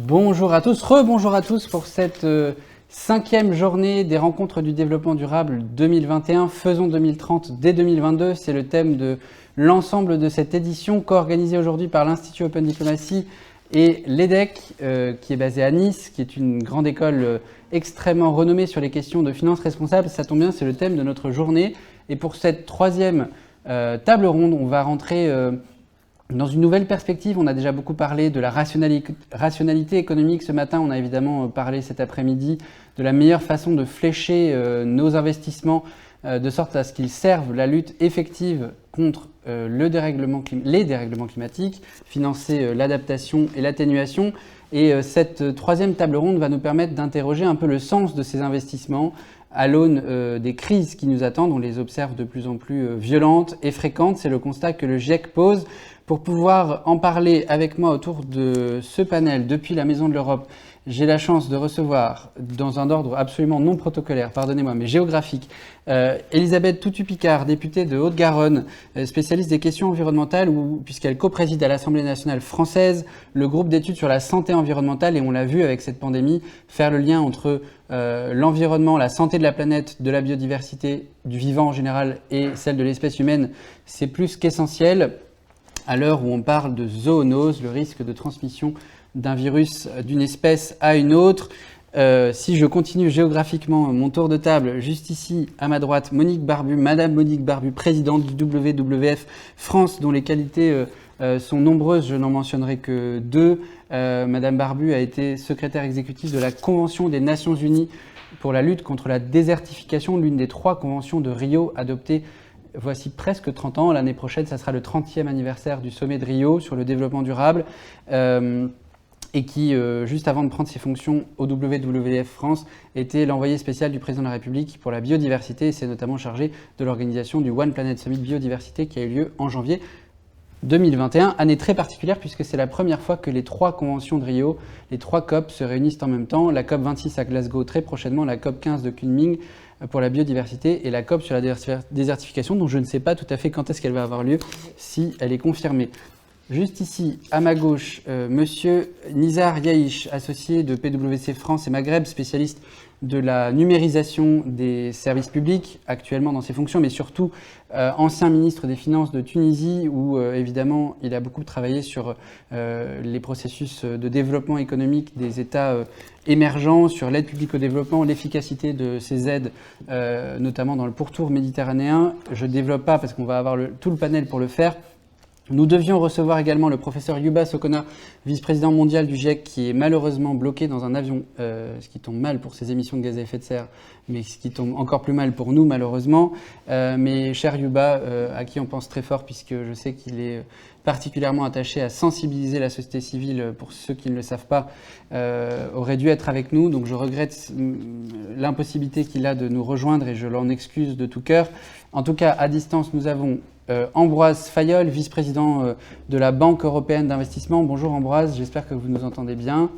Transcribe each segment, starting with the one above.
Bonjour à tous, rebonjour à tous pour cette cinquième journée des rencontres du développement durable 2021, faisons 2030 dès 2022. C'est le thème de l'ensemble de cette édition co-organisée aujourd'hui par l'Institut Open Diplomacy et l'EDEC, qui est basé à Nice, qui est une grande école extrêmement renommée sur les questions de finances responsables. Ça tombe bien, c'est le thème de notre journée. Et pour cette troisième table ronde, on va rentrer dans une nouvelle perspective. On a déjà beaucoup parlé de la rationalité économique ce matin. On a évidemment parlé cet après-midi de la meilleure façon de flécher nos investissements de sorte à ce qu'ils servent la lutte effective contre les dérèglements climatiques, financer l'adaptation et l'atténuation. Et cette troisième table ronde va nous permettre d'interroger un peu le sens de ces investissements à l'aune des crises qui nous attendent. On les observe de plus en plus violentes et fréquentes. C'est le constat que le GIEC pose. Pour pouvoir en parler avec moi autour de ce panel depuis la Maison de l'Europe, j'ai la chance de recevoir, dans un ordre absolument non protocolaire, pardonnez-moi, mais géographique, Elisabeth Toutu-Picard, députée de Haute-Garonne, spécialiste des questions environnementales, puisqu'elle co-préside à l'Assemblée nationale française le groupe d'études sur la santé environnementale, et on l'a vu avec cette pandémie, faire le lien entre l'environnement, la santé de la planète, de la biodiversité, du vivant en général, et celle de l'espèce humaine, c'est plus qu'essentiel. À l'heure où on parle de zoonose, le risque de transmission d'un virus d'une espèce à une autre. Si je continue géographiquement mon tour de table, juste ici à ma droite, Monique Barbu, Madame Monique Barbu, présidente du WWF France, dont les qualités sont nombreuses, je n'en mentionnerai que deux. Madame Barbu a été secrétaire exécutive de la Convention des Nations Unies pour la lutte contre la désertification, l'une des 3 conventions de Rio adoptées voici presque 30 ans. L'année prochaine, ça sera le 30e anniversaire du sommet de Rio sur le développement durable et qui, juste avant de prendre ses fonctions au WWF France, était l'envoyé spécial du président de la République pour la biodiversité et s'est notamment chargé de l'organisation du One Planet Summit Biodiversité qui a eu lieu en janvier 2021, année très particulière puisque c'est la première fois que les 3 conventions de Rio, les 3 COP se réunissent en même temps, la COP 26 à Glasgow très prochainement, la COP 15 de Kunming pour la biodiversité et la COP sur la désertification dont je ne sais pas tout à fait quand est-ce qu'elle va avoir lieu, si elle est confirmée. Juste ici, à ma gauche, Monsieur Nizar Yahish, associé de PwC France et Maghreb, spécialiste de la numérisation des services publics, actuellement dans ses fonctions, mais surtout ancien ministre des Finances de Tunisie, où évidemment il a beaucoup travaillé sur les processus de développement économique des États émergents, sur l'aide publique au développement, l'efficacité de ces aides, notamment dans le pourtour méditerranéen. Je ne développe pas parce qu'on va avoir tout le panel pour le faire. Nous devions recevoir également le professeur Yuba Sokona, vice-président mondial du GIEC, qui est malheureusement bloqué dans un avion, ce qui tombe mal pour ses émissions de gaz à effet de serre, mais ce qui tombe encore plus mal pour nous malheureusement. Mais cher Yuba, à qui on pense très fort, puisque je sais qu'il est particulièrement attaché à sensibiliser la société civile, pour ceux qui ne le savent pas, aurait dû être avec nous. Donc je regrette l'impossibilité qu'il a de nous rejoindre et je l'en excuse de tout cœur. En tout cas, à distance, nous avons Ambroise Fayol, vice-président de la Banque européenne d'investissement. Bonjour Ambroise, j'espère que vous nous entendez bien.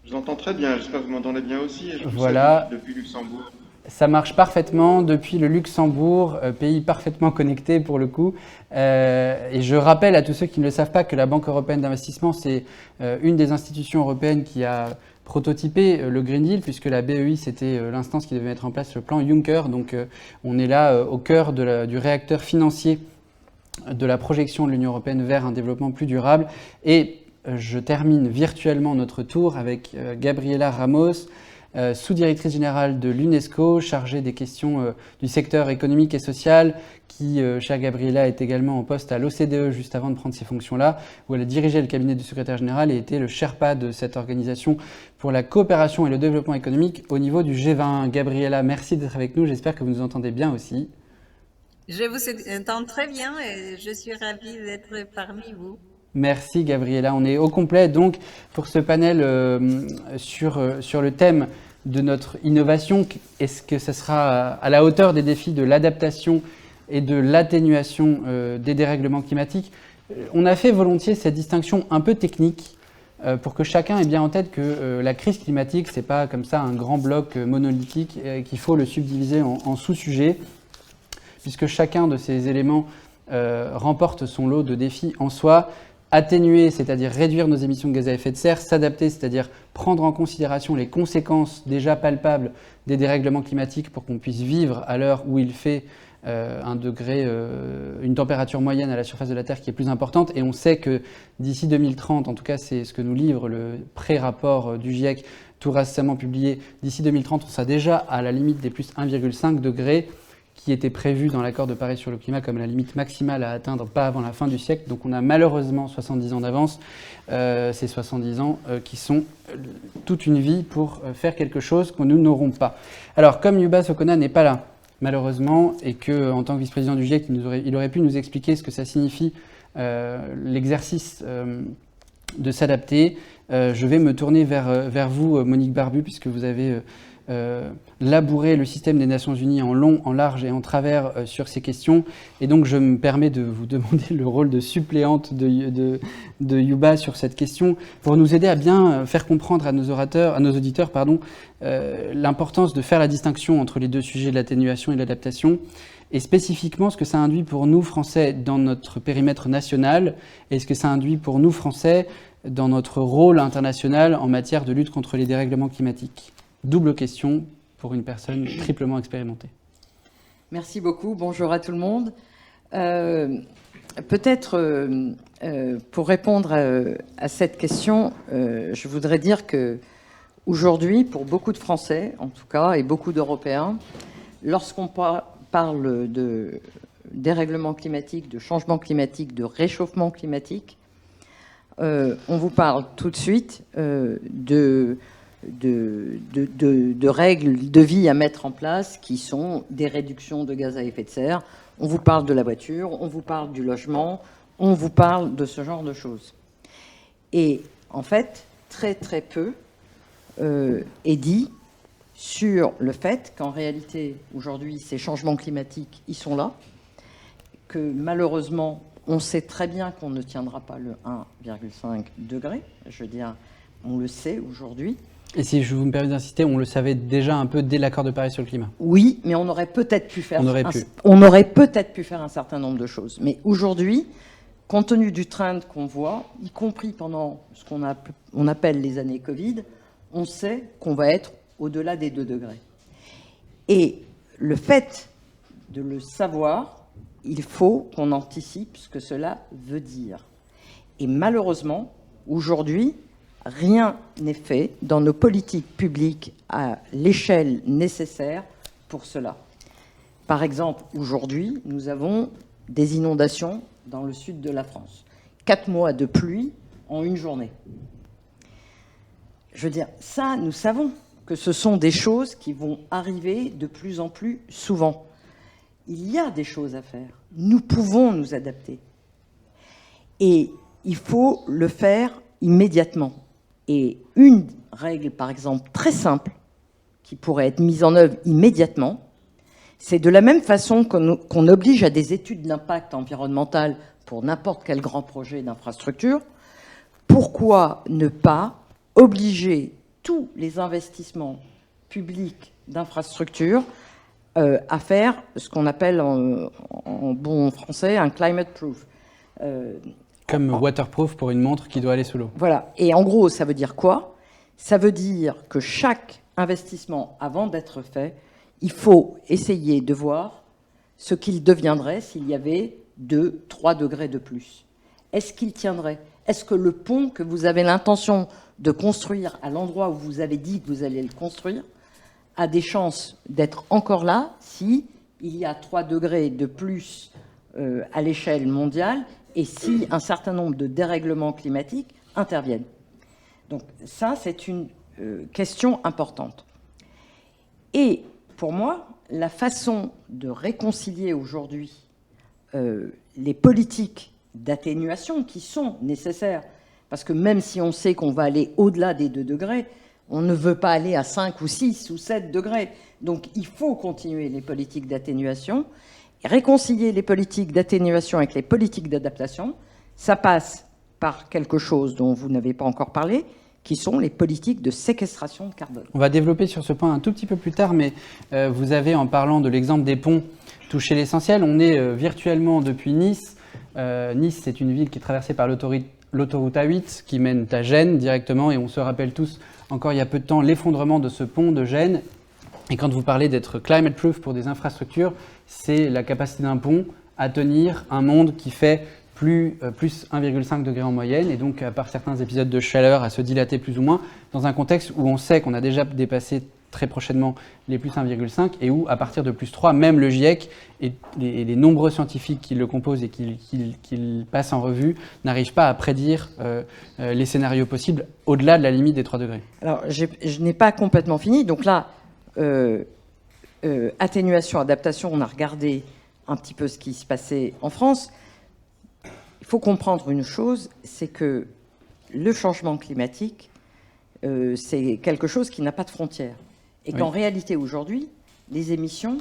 Je vous entends très bien, j'espère que vous m'entendez bien aussi. Et je vous voilà. salue depuis Luxembourg. Ça marche parfaitement depuis le Luxembourg, pays parfaitement connecté pour le coup. Et je rappelle à tous ceux qui ne le savent pas que la Banque européenne d'investissement, c'est une des institutions européennes qui a prototypé le Green Deal, puisque la BEI, c'était l'instance qui devait mettre en place le plan Juncker. Donc on est là au cœur du réacteur financier de la projection de l'Union européenne vers un développement plus durable. Et je termine virtuellement notre tour avec Gabriela Ramos, sous-directrice générale de l'UNESCO, chargée des questions du secteur économique et social, qui, chère Gabriela, est également en poste à l'OCDE juste avant de prendre ces fonctions-là, où elle a dirigé le cabinet du secrétaire général et était le Sherpa de cette organisation pour la coopération et le développement économique au niveau du G20. Gabriela, merci d'être avec nous, j'espère que vous nous entendez bien aussi. Je vous entends très bien et je suis ravie d'être parmi vous. Merci Gabriela, on est au complet donc pour ce panel sur le thème de notre innovation. Est-ce que ça sera à la hauteur des défis de l'adaptation et de l'atténuation des dérèglements climatiques? On a fait volontiers cette distinction un peu technique pour que chacun ait bien en tête que la crise climatique, c'est pas comme ça un grand bloc monolithique qu'il faut le subdiviser en sous-sujets, puisque chacun de ces éléments remporte son lot de défis en soi. atténuer, c'est-à-dire réduire nos émissions de gaz à effet de serre, s'adapter, c'est-à-dire prendre en considération les conséquences déjà palpables des dérèglements climatiques pour qu'on puisse vivre à l'heure où il fait une température moyenne à la surface de la Terre qui est plus importante. Et on sait que d'ici 2030, en tout cas c'est ce que nous livre le pré-rapport du GIEC tout récemment publié, d'ici 2030 on sera déjà à la limite des plus 1,5 degrés qui était prévu dans l'accord de Paris sur le climat comme la limite maximale à atteindre pas avant la fin du siècle. Donc on a malheureusement 70 ans d'avance, ces 70 ans qui sont toute une vie pour faire quelque chose que nous n'aurons pas. Alors comme Yuba Sokona n'est pas là, malheureusement, et qu'en tant que vice-président du GIEC, il aurait pu nous expliquer ce que ça signifie l'exercice de s'adapter. Je vais me tourner vers vous, Monique Barbu, puisque vous avez labouré le système des Nations Unies en long, en large et en travers sur ces questions. Et donc je me permets de vous demander le rôle de suppléante de Yuba sur cette question pour nous aider à bien faire comprendre à nos auditeurs, l'importance de faire la distinction entre les deux sujets de l'atténuation et de l'adaptation, et spécifiquement ce que ça induit pour nous Français dans notre périmètre national et ce que ça induit pour nous Français dans notre rôle international en matière de lutte contre les dérèglements climatiques. Double question pour une personne triplement expérimentée. Merci beaucoup. Bonjour à tout le monde. Peut-être pour répondre à cette question, je voudrais dire que aujourd'hui, pour beaucoup de Français, en tout cas, et beaucoup d'Européens, lorsqu'on parle de dérèglement climatique, de changement climatique, de réchauffement climatique, on vous parle tout de suite de règles de vie à mettre en place qui sont des réductions de gaz à effet de serre. On vous parle de la voiture, on vous parle du logement, on vous parle de ce genre de choses. Et en fait, très très peu est dit sur le fait qu'en réalité, aujourd'hui, ces changements climatiques, ils sont là, que malheureusement, on sait très bien qu'on ne tiendra pas le 1,5 degré. Je veux dire, on le sait aujourd'hui. Et si je vous me permets d'insister, on le savait déjà un peu dès l'accord de Paris sur le climat. Oui, mais on aurait peut-être pu faire un certain nombre de choses. Mais aujourd'hui, compte tenu du trend qu'on voit, y compris pendant ce qu'on appelle les années Covid, on sait qu'on va être au-delà des 2 degrés. Et le fait de le savoir, il faut qu'on anticipe ce que cela veut dire. Et malheureusement, aujourd'hui, rien n'est fait dans nos politiques publiques à l'échelle nécessaire pour cela. Par exemple, aujourd'hui, nous avons des inondations dans le sud de la France. 4 mois de pluie en une journée. Je veux dire, ça, nous savons que ce sont des choses qui vont arriver de plus en plus souvent. Il y a des choses à faire. Nous pouvons nous adapter. Et il faut le faire immédiatement. Et une règle, par exemple, très simple, qui pourrait être mise en œuvre immédiatement, c'est de la même façon qu'on oblige à des études d'impact environnemental pour n'importe quel grand projet d'infrastructure, pourquoi ne pas obliger tous les investissements publics d'infrastructure à faire ce qu'on appelle en bon français un climate proof. Comme waterproof pour une montre qui doit aller sous l'eau. Voilà. Et en gros, ça veut dire quoi? Ça veut dire que chaque investissement, avant d'être fait, il faut essayer de voir ce qu'il deviendrait s'il y avait 2-3 degrés de plus. Est-ce qu'il tiendrait? Est-ce que le pont que vous avez l'intention de construire à l'endroit où vous avez dit que vous allez le construire a des chances d'être encore là si il y a 3 degrés de plus à l'échelle mondiale et si un certain nombre de dérèglements climatiques interviennent. Donc ça, c'est une question importante. Et pour moi, la façon de réconcilier aujourd'hui les politiques d'atténuation qui sont nécessaires, parce que même si on sait qu'on va aller au-delà des 2 degrés, on ne veut pas aller à 5 ou 6 ou 7 degrés. Donc il faut continuer les politiques d'atténuation. Réconcilier les politiques d'atténuation avec les politiques d'adaptation, ça passe par quelque chose dont vous n'avez pas encore parlé, qui sont les politiques de séquestration de carbone. On va développer sur ce point un tout petit peu plus tard, mais vous avez, en parlant de l'exemple des ponts, touché l'essentiel. On est virtuellement depuis Nice Nice, c'est une ville qui est traversée par l'autoroute A8 qui mène à Gênes directement, et on se rappelle tous, encore il y a peu de temps, l'effondrement de ce pont de Gênes. Et quand vous parlez d'être climate proof pour des infrastructures, c'est la capacité d'un pont à tenir un monde qui fait plus 1,5 degré en moyenne, et donc par certains épisodes de chaleur à se dilater plus ou moins, dans un contexte où on sait qu'on a déjà dépassé très prochainement les plus 1,5, et où à partir de plus 3, même le GIEC et les nombreux scientifiques qui le composent et qui passent en revue n'arrivent pas à prédire les scénarios possibles au-delà de la limite des 3 degrés. Alors, je n'ai pas complètement fini. Donc là, atténuation, adaptation, on a regardé un petit peu ce qui se passait en France. Il faut comprendre une chose, c'est que le changement climatique, c'est quelque chose qui n'a pas de frontières. Et qu'en réalité, aujourd'hui, les émissions,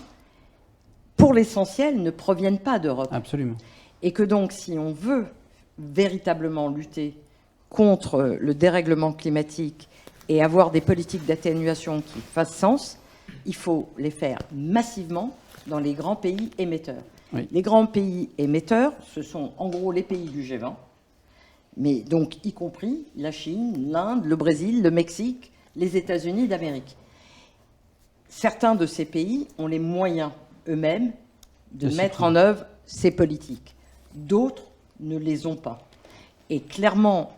pour l'essentiel, ne proviennent pas d'Europe. Absolument. Et que donc, si on veut véritablement lutter contre le dérèglement climatique et avoir des politiques d'atténuation qui fassent sens, il faut les faire massivement dans les grands pays émetteurs. Oui. Les grands pays émetteurs, ce sont en gros les pays du G20, mais donc y compris la Chine, l'Inde, le Brésil, le Mexique, les États-Unis d'Amérique. Certains de ces pays ont les moyens eux-mêmes de mettre en œuvre ces politiques. D'autres ne les ont pas. Et clairement,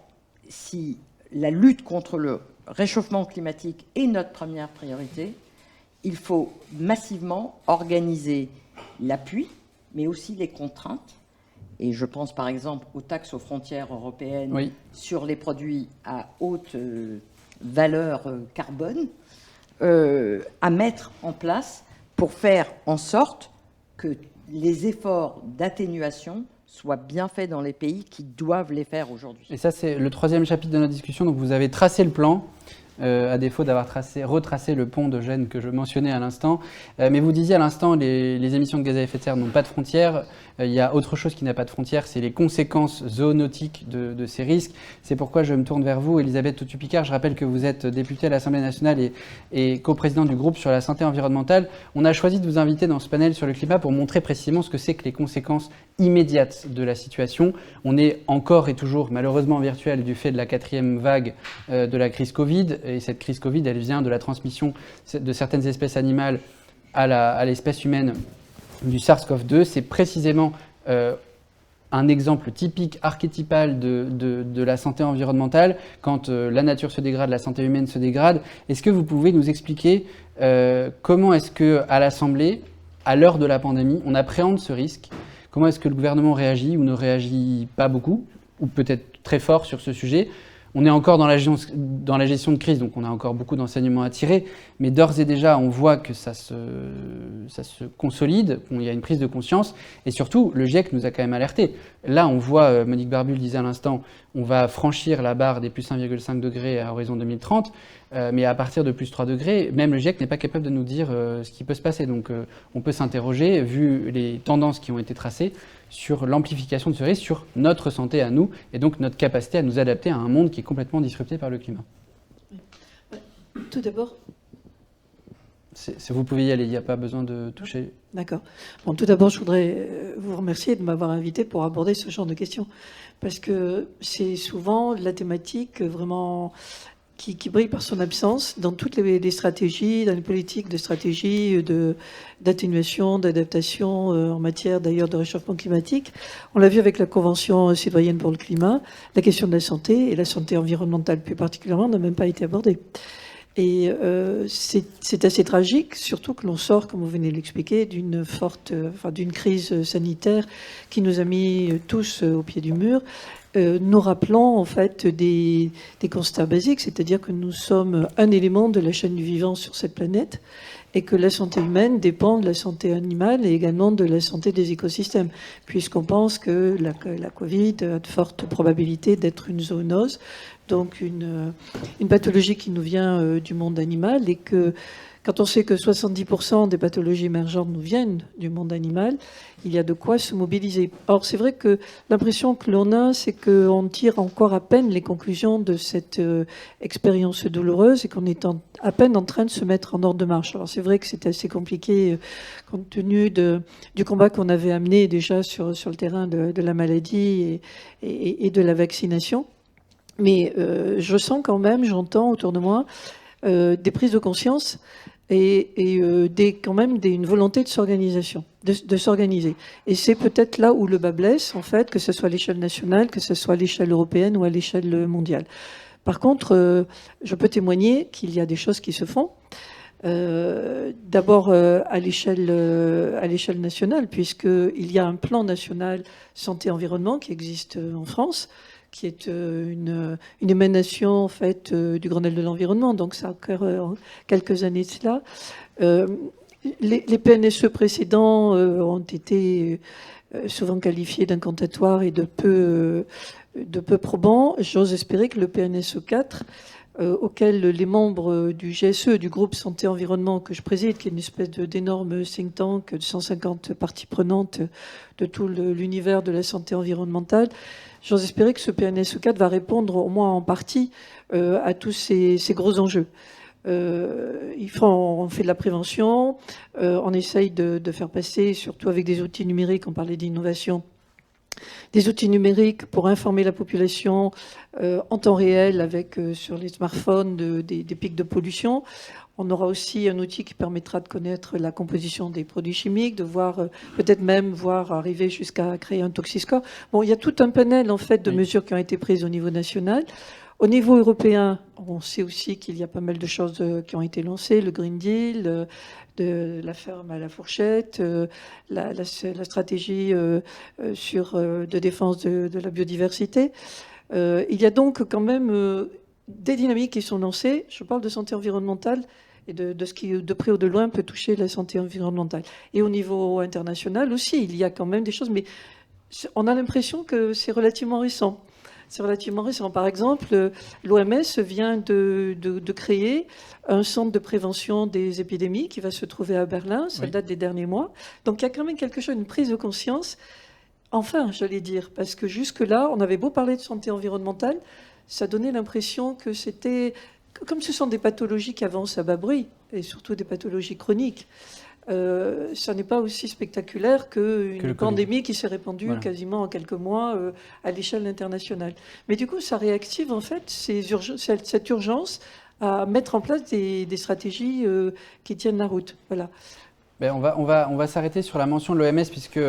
si la lutte contre le réchauffement climatique est notre première priorité, il faut massivement organiser l'appui, mais aussi les contraintes. Et je pense par exemple aux taxes aux frontières européennes sur les produits à haute valeur carbone, à mettre en place pour faire en sorte que les efforts d'atténuation soient bien faits dans les pays qui doivent les faire aujourd'hui. Et ça, c'est le 3e chapitre de notre discussion. Donc vous avez tracé le plan, à défaut d'avoir retracé le pont de Gênes que je mentionnais à l'instant. Mais vous disiez à l'instant, les émissions de gaz à effet de serre n'ont pas de frontières. Il y a autre chose qui n'a pas de frontières, c'est les conséquences zoonotiques de ces risques. C'est pourquoi je me tourne vers vous, Elisabeth Totu-Picard. Je rappelle que vous êtes députée à l'Assemblée nationale et coprésidente du groupe sur la santé environnementale. On a choisi de vous inviter dans ce panel sur le climat pour montrer précisément ce que c'est que les conséquences immédiates de la situation. On est encore et toujours malheureusement virtuel du fait de la 4e vague de la crise Covid. Et cette crise Covid, elle vient de la transmission de certaines espèces animales à l'espèce humaine du SARS-CoV-2. C'est précisément un exemple typique, archétypal de la santé environnementale. Quand la nature se dégrade, la santé humaine se dégrade. Est-ce que vous pouvez nous expliquer comment est-ce qu'à l'Assemblée, à l'heure de la pandémie, on appréhende ce risque? Comment est-ce que le gouvernement réagit ou ne réagit pas beaucoup, ou peut-être très fort sur ce sujet? On est encore dans la gestion de crise, donc on a encore beaucoup d'enseignements à tirer, mais d'ores et déjà, on voit que ça se consolide, qu'il y a une prise de conscience, et surtout, le GIEC nous a quand même alertés. Là, on voit, Monique Barbu le disait à l'instant, on va franchir la barre des plus 1,5 degrés à horizon 2030, mais à partir de plus 3 degrés, même le GIEC n'est pas capable de nous dire ce qui peut se passer. Donc on peut s'interroger, vu les tendances qui ont été tracées, sur l'amplification de ce risque, sur notre santé à nous, et donc notre capacité à nous adapter à un monde qui est complètement disrupté par le climat. Tout d'abord... Vous pouvez y aller, il n'y a pas besoin de toucher. D'accord. Bon, tout d'abord, je voudrais vous remercier de m'avoir invité pour aborder ce genre de questions, parce que c'est souvent la thématique vraiment qui brille par son absence dans toutes les stratégies, dans les politiques de stratégie d'atténuation, d'adaptation en matière d'ailleurs de réchauffement climatique. On l'a vu avec la Convention citoyenne pour le climat, la question de la santé et la santé environnementale plus particulièrement n'a même pas été abordée. Et c'est assez tragique, surtout que l'on sort, comme vous venez de l'expliquer, d'une crise sanitaire qui nous a mis tous au pied du mur, nous rappelant en fait des constats basiques, c'est-à-dire que nous sommes un élément de la chaîne du vivant sur cette planète et que la santé humaine dépend de la santé animale et également de la santé des écosystèmes, puisqu'on pense que la Covid a de fortes probabilités d'être une zoonose, donc une pathologie qui nous vient du monde animal, et que Quand on sait que 70% des pathologies émergentes nous viennent du monde animal, il y a de quoi se mobiliser. Or, c'est vrai que l'impression que l'on a, c'est qu'on tire encore à peine les conclusions de cette expérience douloureuse et qu'on est à peine en train de se mettre en ordre de marche. Alors, c'est vrai que c'était assez compliqué compte tenu du combat qu'on avait amené déjà sur le terrain de la maladie et de la vaccination. Mais je sens quand même, j'entends autour de moi, des prises de conscience et quand même une volonté de s'organisation, de s'organiser. Et c'est peut-être là où le bas blesse, en fait, que ce soit à l'échelle nationale, que ce soit à l'échelle européenne ou à l'échelle mondiale. Par contre, je peux témoigner qu'il y a des choses qui se font. D'abord à l'échelle nationale, puisqu'il y a un plan national santé-environnement qui existe en France, qui est une émanation en fait du Grenelle de l'environnement, donc ça a encore quelques années de cela. Les PNSE précédents ont été souvent qualifiés d'incantatoires et de peu probants. J'ose espérer que le PNSE 4, auquel les membres du GSE, du groupe Santé-Environnement que je préside, qui est une espèce d'énorme think tank de 150 parties prenantes de tout l'univers de la santé environnementale, j'ose espérer que ce PNSE 4 va répondre au moins en partie à tous ces gros enjeux. On fait de la prévention, on essaye de faire passer, surtout avec des outils numériques, on parlait d'innovation, des outils numériques pour informer la population en temps réel avec sur les smartphones des pics de pollution. On aura aussi un outil qui permettra de connaître la composition des produits chimiques, de voir peut-être même voir arriver jusqu'à créer un toxiscore. Bon, il y a tout un panel en fait de mesures qui ont été prises au niveau national. Au niveau européen, on sait aussi qu'il y a pas mal de choses qui ont été lancées, le Green Deal, de la ferme à la fourchette, la stratégie de défense de la biodiversité. Il y a donc quand même des dynamiques qui sont lancées. Je parle de santé environnementale et de ce qui, de près ou de loin, peut toucher la santé environnementale. Et au niveau international aussi, il y a quand même des choses, mais on a l'impression que c'est relativement récent. C'est relativement récent. Par exemple, l'OMS vient de créer un centre de prévention des épidémies qui va se trouver à Berlin. Ça date des derniers mois. Donc il y a quand même quelque chose, une prise de conscience. Enfin, j'allais dire, parce que jusque-là, on avait beau parler de santé environnementale, ça donnait l'impression que c'était... Comme ce sont des pathologies qui avancent à bas bruit, et surtout des pathologies chroniques, ça n'est pas aussi spectaculaire qu'une pandémie qui s'est répandue quasiment en quelques mois à l'échelle internationale. Mais du coup, ça réactive en fait cette urgence à mettre en place des stratégies qui tiennent la route. Voilà. Ben on va s'arrêter sur la mention de l'OMS puisque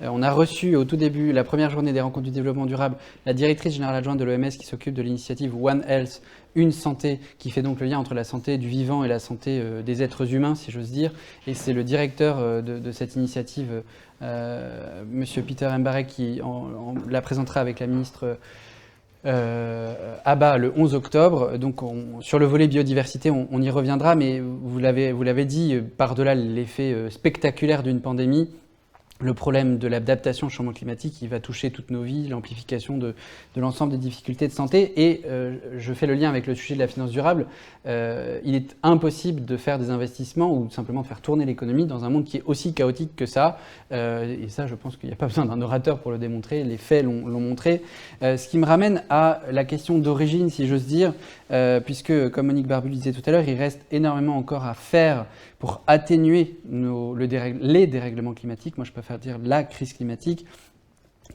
on a reçu au tout début, la première journée des rencontres du développement durable, la directrice générale adjointe de l'OMS qui s'occupe de l'initiative One Health, une santé, qui fait donc le lien entre la santé du vivant et la santé des êtres humains, si j'ose dire. Et c'est le directeur de cette initiative, Monsieur Peter Mbarek, qui la présentera avec la ministre Abba le 11 octobre. Donc sur le volet biodiversité, on y reviendra, mais vous l'avez dit, par-delà l'effet spectaculaire d'une pandémie, le problème de l'adaptation au changement climatique, il va toucher toutes nos vies, l'amplification de l'ensemble des difficultés de santé. Et je fais le lien avec le sujet de la finance durable. Il est impossible de faire des investissements ou simplement de faire tourner l'économie dans un monde qui est aussi chaotique que ça. Et ça, je pense qu'il n'y a pas besoin d'un orateur pour le démontrer. Les faits l'ont montré. Ce qui me ramène à la question d'origine, si j'ose dire, puisque, comme Monique Barbu disait tout à l'heure, il reste énormément encore à faire pour atténuer les dérèglements climatiques. Moi, je préfère dire la crise climatique,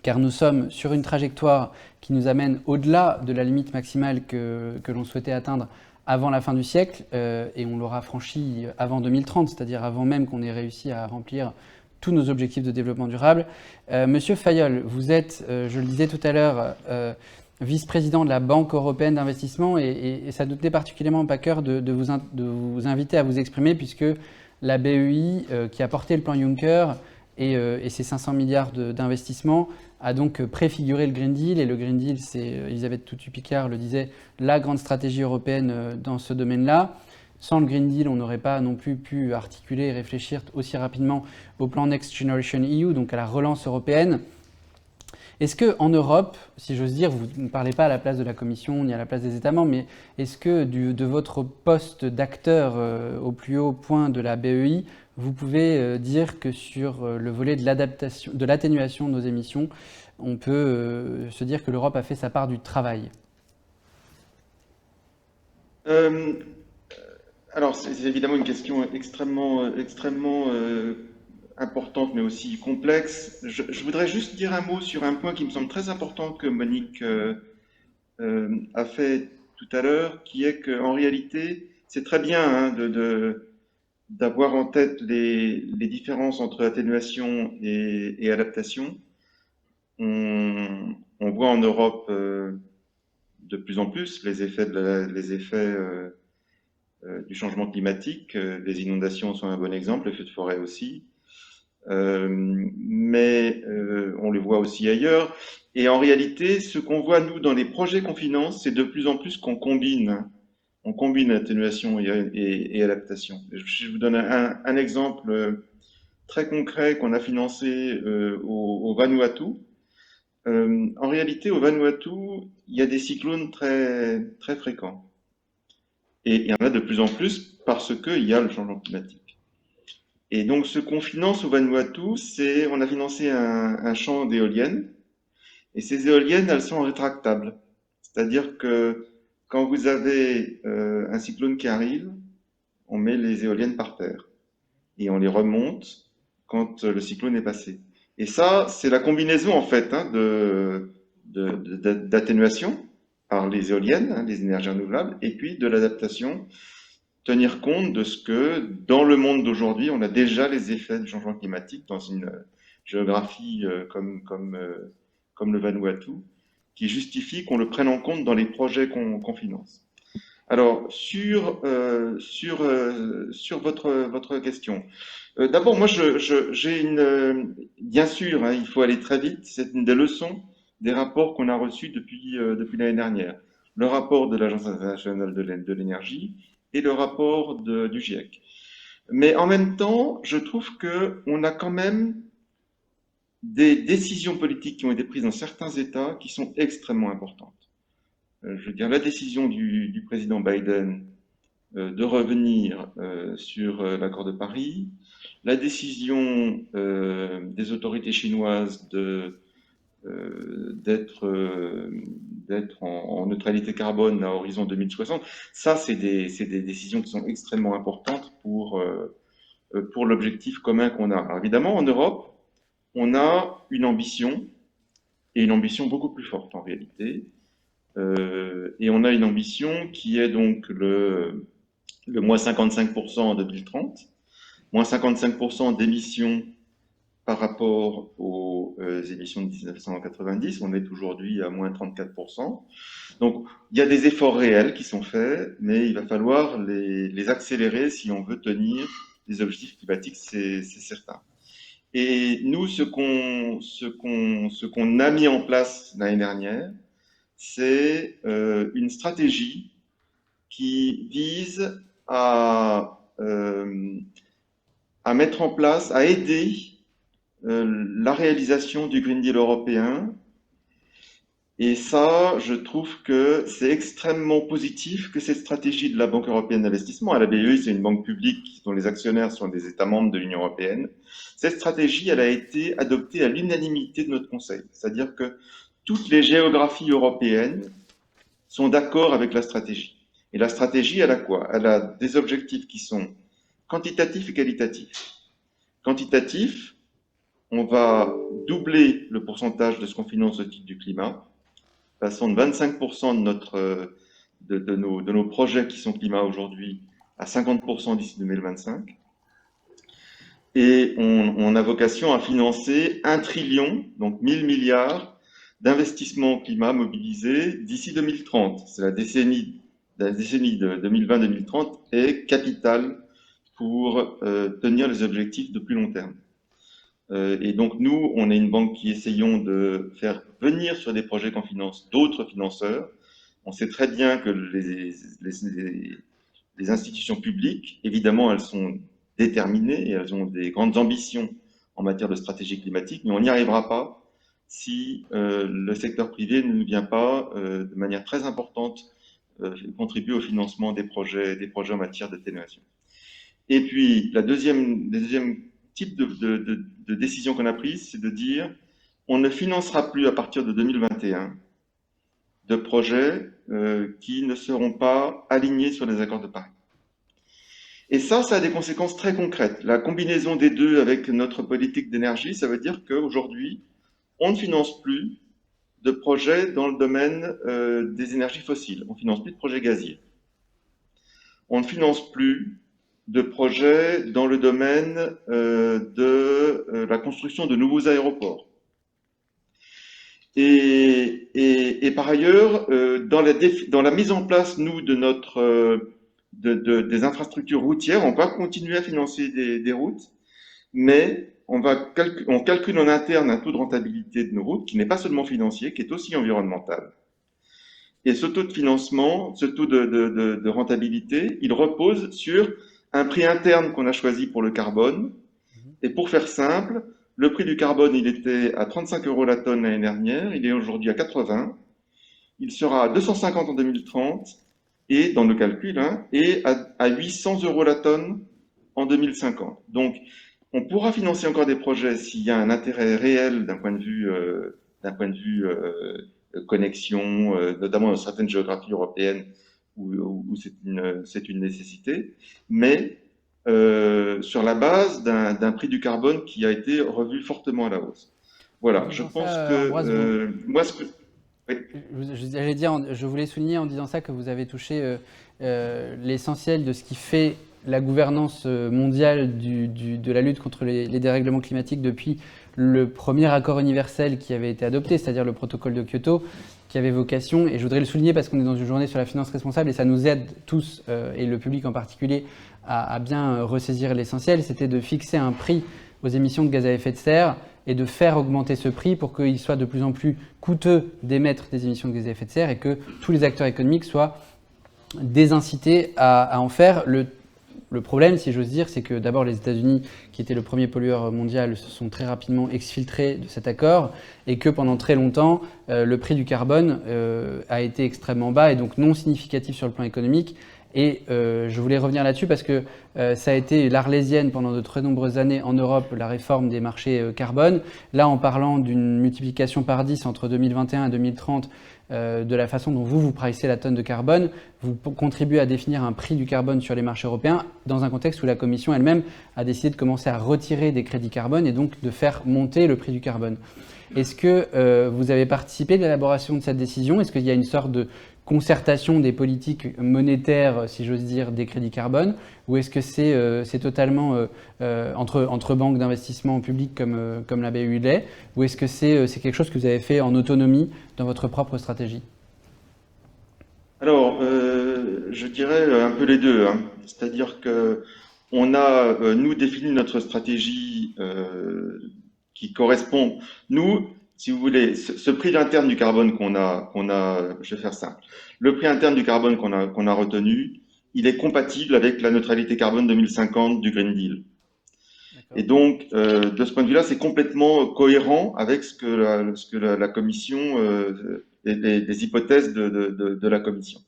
car nous sommes sur une trajectoire qui nous amène au-delà de la limite maximale que l'on souhaitait atteindre avant la fin du siècle, et on l'aura franchi avant 2030, c'est-à-dire avant même qu'on ait réussi à remplir tous nos objectifs de développement durable. Monsieur Fayolle, vous êtes, je le disais tout à l'heure, vice-président de la Banque européenne d'investissement, et ça nous tenait particulièrement à cœur de vous inviter à vous exprimer, puisque la BEI, qui a porté le plan Juncker et ses 500 milliards d'investissements, a donc préfiguré le Green Deal. Et le Green Deal, c'est, Elisabeth Toutut-Picard le disait, la grande stratégie européenne dans ce domaine-là. Sans le Green Deal, on n'aurait pas non plus pu articuler et réfléchir aussi rapidement au plan Next Generation EU, donc à la relance européenne. Est-ce qu'en Europe, si j'ose dire, vous ne parlez pas à la place de la Commission ni à la place des États membres, mais est-ce que de votre poste d'acteur au plus haut point de la BEI, vous pouvez dire que sur le volet de l'adaptation, de l'atténuation de nos émissions, on peut se dire que l'Europe a fait sa part du travail? Alors, c'est évidemment une question extrêmement importante, mais aussi complexe. Je voudrais juste dire un mot sur un point qui me semble très important que Monique a fait tout à l'heure, qui est qu'en réalité, c'est très bien hein, d'avoir en tête les différences entre atténuation et adaptation. On voit en Europe de plus en plus les effets du changement climatique. Les inondations sont un bon exemple, les feux de forêt aussi. Mais on les voit aussi ailleurs. Et en réalité, ce qu'on voit, nous, dans les projets qu'on finance, c'est de plus en plus qu'on combine. On combine atténuation et adaptation. Je vous donne un exemple très concret qu'on a financé au Vanuatu. En réalité, au Vanuatu, il y a des cyclones très, très fréquents. Et il y en a de plus en plus parce qu'il y a le changement climatique. Et donc, ce qu'on finance au Vanuatu, c'est, on a financé un champ d'éoliennes. Et ces éoliennes, elles sont rétractables. C'est-à-dire que quand vous avez un cyclone qui arrive, on met les éoliennes par terre. Et on les remonte quand le cyclone est passé. Et ça, c'est la combinaison, en fait, hein, d'atténuation par les éoliennes, hein, les énergies renouvelables, et puis de l'adaptation, tenir compte de ce que, dans le monde d'aujourd'hui, on a déjà les effets du changement climatique dans une géographie comme le Vanuatu, qui justifie qu'on le prenne en compte dans les projets qu'on finance. Alors, sur votre question, d'abord, moi, j'ai bien sûr, hein, il faut aller très vite, c'est une des leçons des rapports qu'on a reçus depuis l'année dernière. Le rapport de l'Agence internationale de l'énergie et le rapport du GIEC. Mais en même temps, je trouve qu'on a quand même des décisions politiques qui ont été prises dans certains États qui sont extrêmement importantes. Je veux dire, la décision du président Biden de revenir sur l'accord de Paris, la décision des autorités chinoises d'être en neutralité carbone à horizon 2060, ça, c'est des décisions qui sont extrêmement importantes pour l'objectif commun qu'on a. Alors évidemment, en Europe, on a une ambition, et une ambition beaucoup plus forte en réalité, et on a une ambition qui est donc le moins 55% en 2030, moins 55% d'émissions par rapport aux émissions de 1990. On est aujourd'hui à moins 34%. Donc, il y a des efforts réels qui sont faits, mais il va falloir les accélérer si on veut tenir les objectifs climatiques, c'est certain. Et nous, ce qu'on a mis en place l'année dernière, c'est une stratégie qui vise à mettre en place, à aider la réalisation du Green Deal européen. Et ça, je trouve que c'est extrêmement positif que cette stratégie de la Banque européenne d'investissement, la BEI, c'est une banque publique dont les actionnaires sont des États membres de l'Union européenne. Cette stratégie, elle a été adoptée à l'unanimité de notre Conseil. C'est-à-dire que toutes les géographies européennes sont d'accord avec la stratégie. Et la stratégie, elle a quoi? Elle a des objectifs qui sont quantitatifs et qualitatifs. Quantitatifs, on va doubler le pourcentage de ce qu'on finance au titre du climat, passant de 25% de nos projets qui sont climat aujourd'hui à 50% d'ici 2025. Et on a vocation à financer 1 trillion, donc 1000 milliards d'investissements climat mobilisés d'ici 2030. C'est la décennie de 2020-2030 est capitale pour tenir les objectifs de plus long terme. Et donc nous, on est une banque qui essayons de faire venir sur des projets qu'on finance d'autres financeurs. On sait très bien que les institutions publiques, évidemment, elles sont déterminées et elles ont des grandes ambitions en matière de stratégie climatique, mais on n'y arrivera pas si le secteur privé ne vient pas de manière très importante contribuer au financement des projets en matière d'atténuation. Et puis, le deuxième type de décision qu'on a prise, c'est de dire on ne financera plus à partir de 2021 de projets qui ne seront pas alignés sur les accords de Paris. Et ça a des conséquences très concrètes. La combinaison des deux avec notre politique d'énergie, ça veut dire qu'aujourd'hui, on ne finance plus de projets dans le domaine des énergies fossiles. On ne finance plus de projets gaziers. On ne finance plus de projets dans le domaine de la construction de nouveaux aéroports. Et par ailleurs, dans la mise en place, nous, de des infrastructures routières, on va continuer à financer des routes, mais on calcule en interne un taux de rentabilité de nos routes qui n'est pas seulement financier, qui est aussi environnemental. Et ce taux de financement, ce taux de rentabilité, il repose sur un prix interne qu'on a choisi pour le carbone. Et pour faire simple, le prix du carbone, il était à 35 € la tonne l'année dernière, il est aujourd'hui à 80. Il sera à 250 en 2030, et dans le calcul, et à 800 € la tonne en 2050. Donc, on pourra financer encore des projets s'il y a un intérêt réel d'un point de vue connexion, notamment dans certaines géographies européennes où c'est une nécessité, mais sur la base d'un prix du carbone qui a été revu fortement à la hausse. Voilà, je pense que moi, ce que... Oui. Je voulais souligner en disant ça que vous avez touché l'essentiel de ce qui fait la gouvernance mondiale de la lutte contre les dérèglements climatiques depuis le premier accord universel qui avait été adopté, c'est-à-dire le protocole de Kyoto, qui avait vocation, et je voudrais le souligner parce qu'on est dans une journée sur la finance responsable et ça nous aide tous, et le public en particulier, à bien ressaisir l'essentiel, c'était de fixer un prix aux émissions de gaz à effet de serre et de faire augmenter ce prix pour qu'il soit de plus en plus coûteux d'émettre des émissions de gaz à effet de serre et que tous les acteurs économiques soient désincités à en faire. Le problème, si j'ose dire, c'est que d'abord les États-Unis, qui étaient le premier pollueur mondial, se sont très rapidement exfiltrés de cet accord et que pendant très longtemps, le prix du carbone a été extrêmement bas et donc non significatif sur le plan économique. Et je voulais revenir là-dessus parce que ça a été l'arlésienne pendant de très nombreuses années en Europe, la réforme des marchés carbone. Là, en parlant d'une multiplication par 10 entre 2021 et 2030, de la façon dont vous pricez la tonne de carbone, vous contribuez à définir un prix du carbone sur les marchés européens dans un contexte où la Commission elle-même a décidé de commencer à retirer des crédits carbone et donc de faire monter le prix du carbone. Est-ce que vous avez participé à l'élaboration de cette décision? Est-ce qu'il y a une sorte de concertation des politiques monétaires, si j'ose dire, des crédits carbone, ou est-ce que c'est totalement entre banques d'investissement publiques comme la BEI l'est, ou est-ce que c'est quelque chose que vous avez fait en autonomie dans votre propre stratégie? Alors, je dirais un peu les deux, C'est-à-dire que on a, nous, défini notre stratégie qui correspond, nous, si vous voulez, ce prix interne du carbone qu'on a, je vais faire simple. Le prix interne du carbone qu'on a retenu, il est compatible avec la neutralité carbone 2050 du Green Deal. Et donc, de ce point de vue-là, c'est complètement cohérent avec ce que la Commission, les hypothèses de la Commission.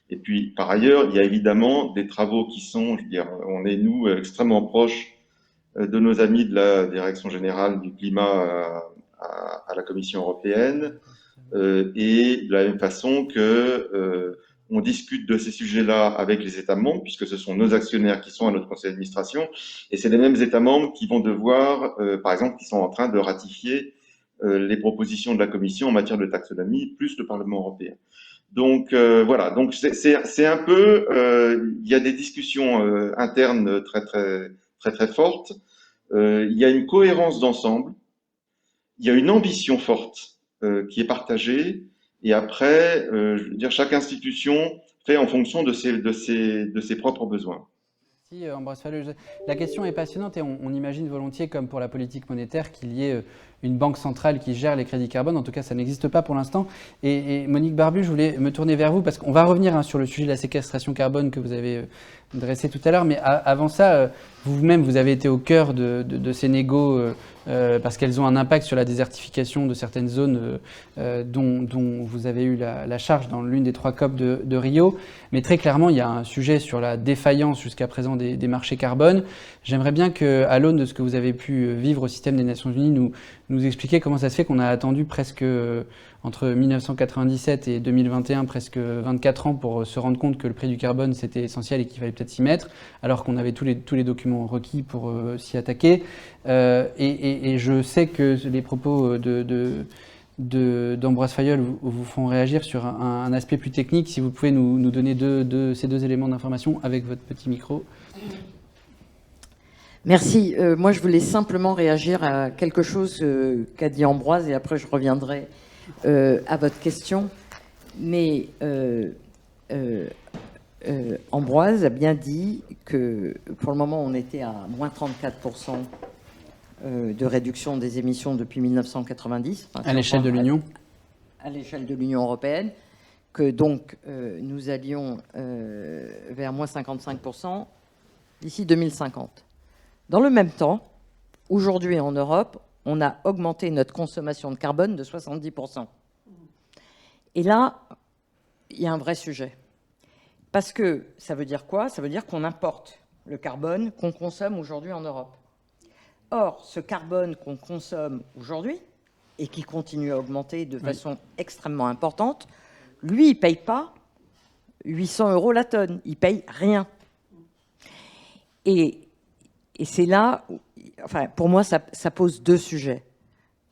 Et puis, par ailleurs, il y a évidemment des travaux qui sont, je veux dire, on est, nous, extrêmement proches de nos amis de la Direction générale du climat à la Commission européenne, et de la même façon que on discute de ces sujets-là avec les États membres, puisque ce sont nos actionnaires qui sont à notre conseil d'administration, et c'est les mêmes États membres qui vont devoir, par exemple, qui sont en train de ratifier les propositions de la Commission en matière de taxonomie, plus le Parlement européen. Donc voilà, donc c'est un peu, il y a des discussions internes très fortes, il y a une cohérence d'ensemble, il y a une ambition forte qui est partagée, et après, je veux dire, chaque institution fait en fonction de ses propres besoins. Ambroise Falleux, la question est passionnante et on imagine volontiers, comme pour la politique monétaire, qu'il y ait une banque centrale qui gère les crédits carbone. En tout cas, ça n'existe pas pour l'instant. Et Monique Barbu, je voulais me tourner vers vous parce qu'on va revenir sur le sujet de la séquestration carbone que vous avez dressé tout à l'heure. Mais avant ça, vous-même, vous avez été au cœur de ces négos parce qu'elles ont un impact sur la désertification de certaines zones dont vous avez eu la charge dans l'une des 3 COP de Rio. Mais très clairement, il y a un sujet sur la défaillance jusqu'à présent des marchés carbone. J'aimerais bien qu'à l'aune de ce que vous avez pu vivre au système des Nations Unies, nous expliquer comment ça se fait qu'on a attendu presque entre 1997 et 2021, presque 24 ans pour se rendre compte que le prix du carbone c'était essentiel et qu'il fallait peut-être s'y mettre, alors qu'on avait tous les documents requis pour s'y attaquer. Et je sais que les propos d'Ambroise Fayolle vous font réagir sur un aspect plus technique. Si vous pouvez nous donner ces 2 éléments d'information avec votre petit micro. Merci. Moi, je voulais simplement réagir à quelque chose qu'a dit Ambroise et après je reviendrai à votre question. Mais Ambroise a bien dit que pour le moment, on était à moins 34% de réduction des émissions depuis 1990. Enfin, à l'échelle de l'Union. À l'échelle de l'Union européenne. Que donc nous allions vers moins 55% d'ici 2050. Dans le même temps, aujourd'hui en Europe, on a augmenté notre consommation de carbone de 70%. Et là, il y a un vrai sujet. Parce que ça veut dire quoi? Ça veut dire qu'on importe le carbone qu'on consomme aujourd'hui en Europe. Or, ce carbone qu'on consomme aujourd'hui, et qui continue à augmenter de façon extrêmement importante, lui, il ne paye pas 800 € la tonne. Il ne paye rien. Et c'est là, enfin, pour moi, ça pose 2 sujets.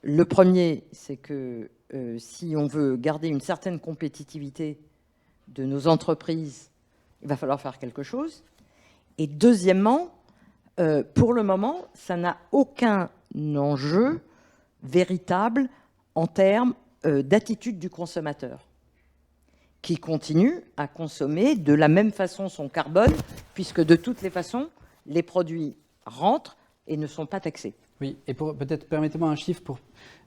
Le premier, c'est que si on veut garder une certaine compétitivité de nos entreprises, il va falloir faire quelque chose. Et deuxièmement, pour le moment, ça n'a aucun enjeu véritable en termes d'attitude du consommateur, qui continue à consommer de la même façon son carbone, puisque de toutes les façons, les produits rentrent et ne sont pas taxés. Oui, et peut-être permettez-moi un chiffre pour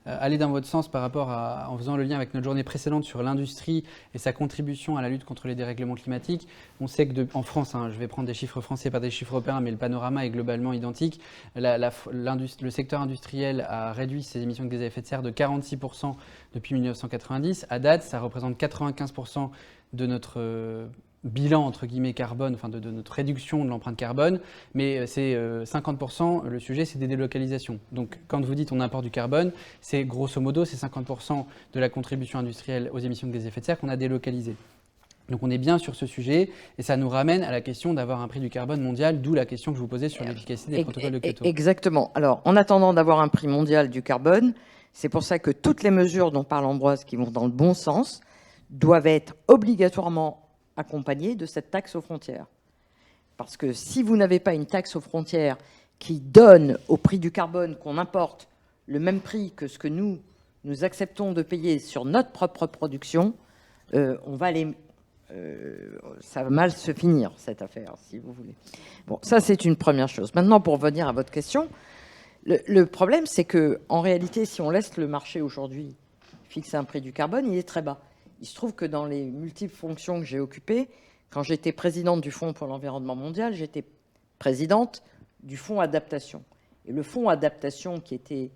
aller dans votre sens par rapport en faisant le lien avec notre journée précédente sur l'industrie et sa contribution à la lutte contre les dérèglements climatiques. On sait que en France, je vais prendre des chiffres français, pas des chiffres européens, mais le panorama est globalement identique. Le secteur industriel a réduit ses émissions de gaz à effet de serre de 46% depuis 1990. À date, ça représente 95% de notre bilan entre guillemets carbone, enfin de notre réduction de l'empreinte carbone, mais c'est 50%, le sujet c'est des délocalisations. Donc quand vous dites on importe du carbone, c'est grosso modo c'est 50% de la contribution industrielle aux émissions de gaz à effet de serre qu'on a délocalisé. Donc on est bien sur ce sujet et ça nous ramène à la question d'avoir un prix du carbone mondial, d'où la question que je vous posais sur l'efficacité des protocoles de Kyoto. Exactement. Alors en attendant d'avoir un prix mondial du carbone, c'est pour ça que toutes les mesures dont parle Ambroise qui vont dans le bon sens doivent être obligatoirement accompagné de cette taxe aux frontières. Parce que si vous n'avez pas une taxe aux frontières qui donne au prix du carbone qu'on importe le même prix que ce que nous acceptons de payer sur notre propre production, ça va mal se finir, cette affaire, si vous voulez. Bon, ça, c'est une première chose. Maintenant, pour revenir à votre question, le problème, c'est qu'en réalité, si on laisse le marché aujourd'hui fixer un prix du carbone, il est très bas. Il se trouve que dans les multiples fonctions que j'ai occupées, quand j'étais présidente du Fonds pour l'environnement mondial, j'étais présidente du Fonds adaptation. Et le Fonds adaptation, qui est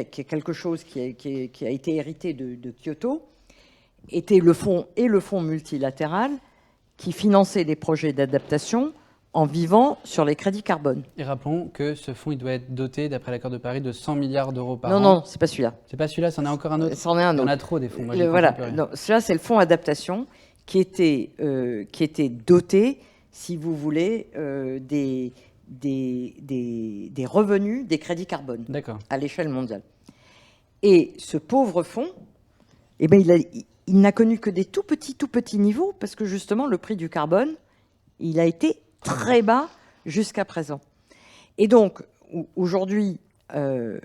quelque chose qui a été hérité de Kyoto, était le fonds multilatéral qui finançait les projets d'adaptation en vivant sur les crédits carbone. Et rappelons que ce fonds il doit être doté, d'après l'accord de Paris, de 100 milliards d'euros par an. Non, c'est pas celui-là. C'est pas celui-là, c'en est encore un autre. C'en est un autre. On a trop des fonds. Moi, voilà. Celui-là, c'est le fonds adaptation qui était doté, si vous voulez, des revenus des crédits carbone à l'échelle mondiale. Et ce pauvre fonds, eh ben, il n'a connu que des tout petits niveaux parce que justement, le prix du carbone, il a été très bas jusqu'à présent. Et donc, aujourd'hui, en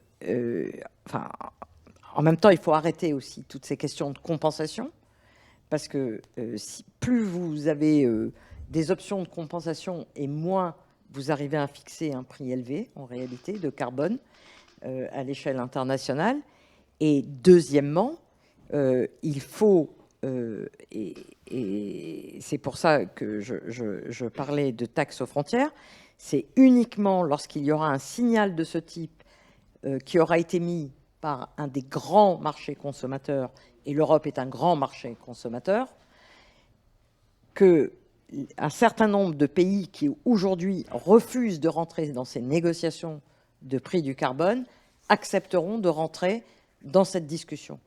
même temps, il faut arrêter aussi toutes ces questions de compensation, parce que plus vous avez des options de compensation et moins vous arrivez à fixer un prix élevé, en réalité, de carbone, à l'échelle internationale. Et deuxièmement, il faut, et c'est pour ça que je parlais de taxes aux frontières, c'est uniquement lorsqu'il y aura un signal de ce type qui aura été mis par un des grands marchés consommateurs, et l'Europe est un grand marché consommateur, qu'un certain nombre de pays qui aujourd'hui refusent de rentrer dans ces négociations de prix du carbone accepteront de rentrer dans cette discussion.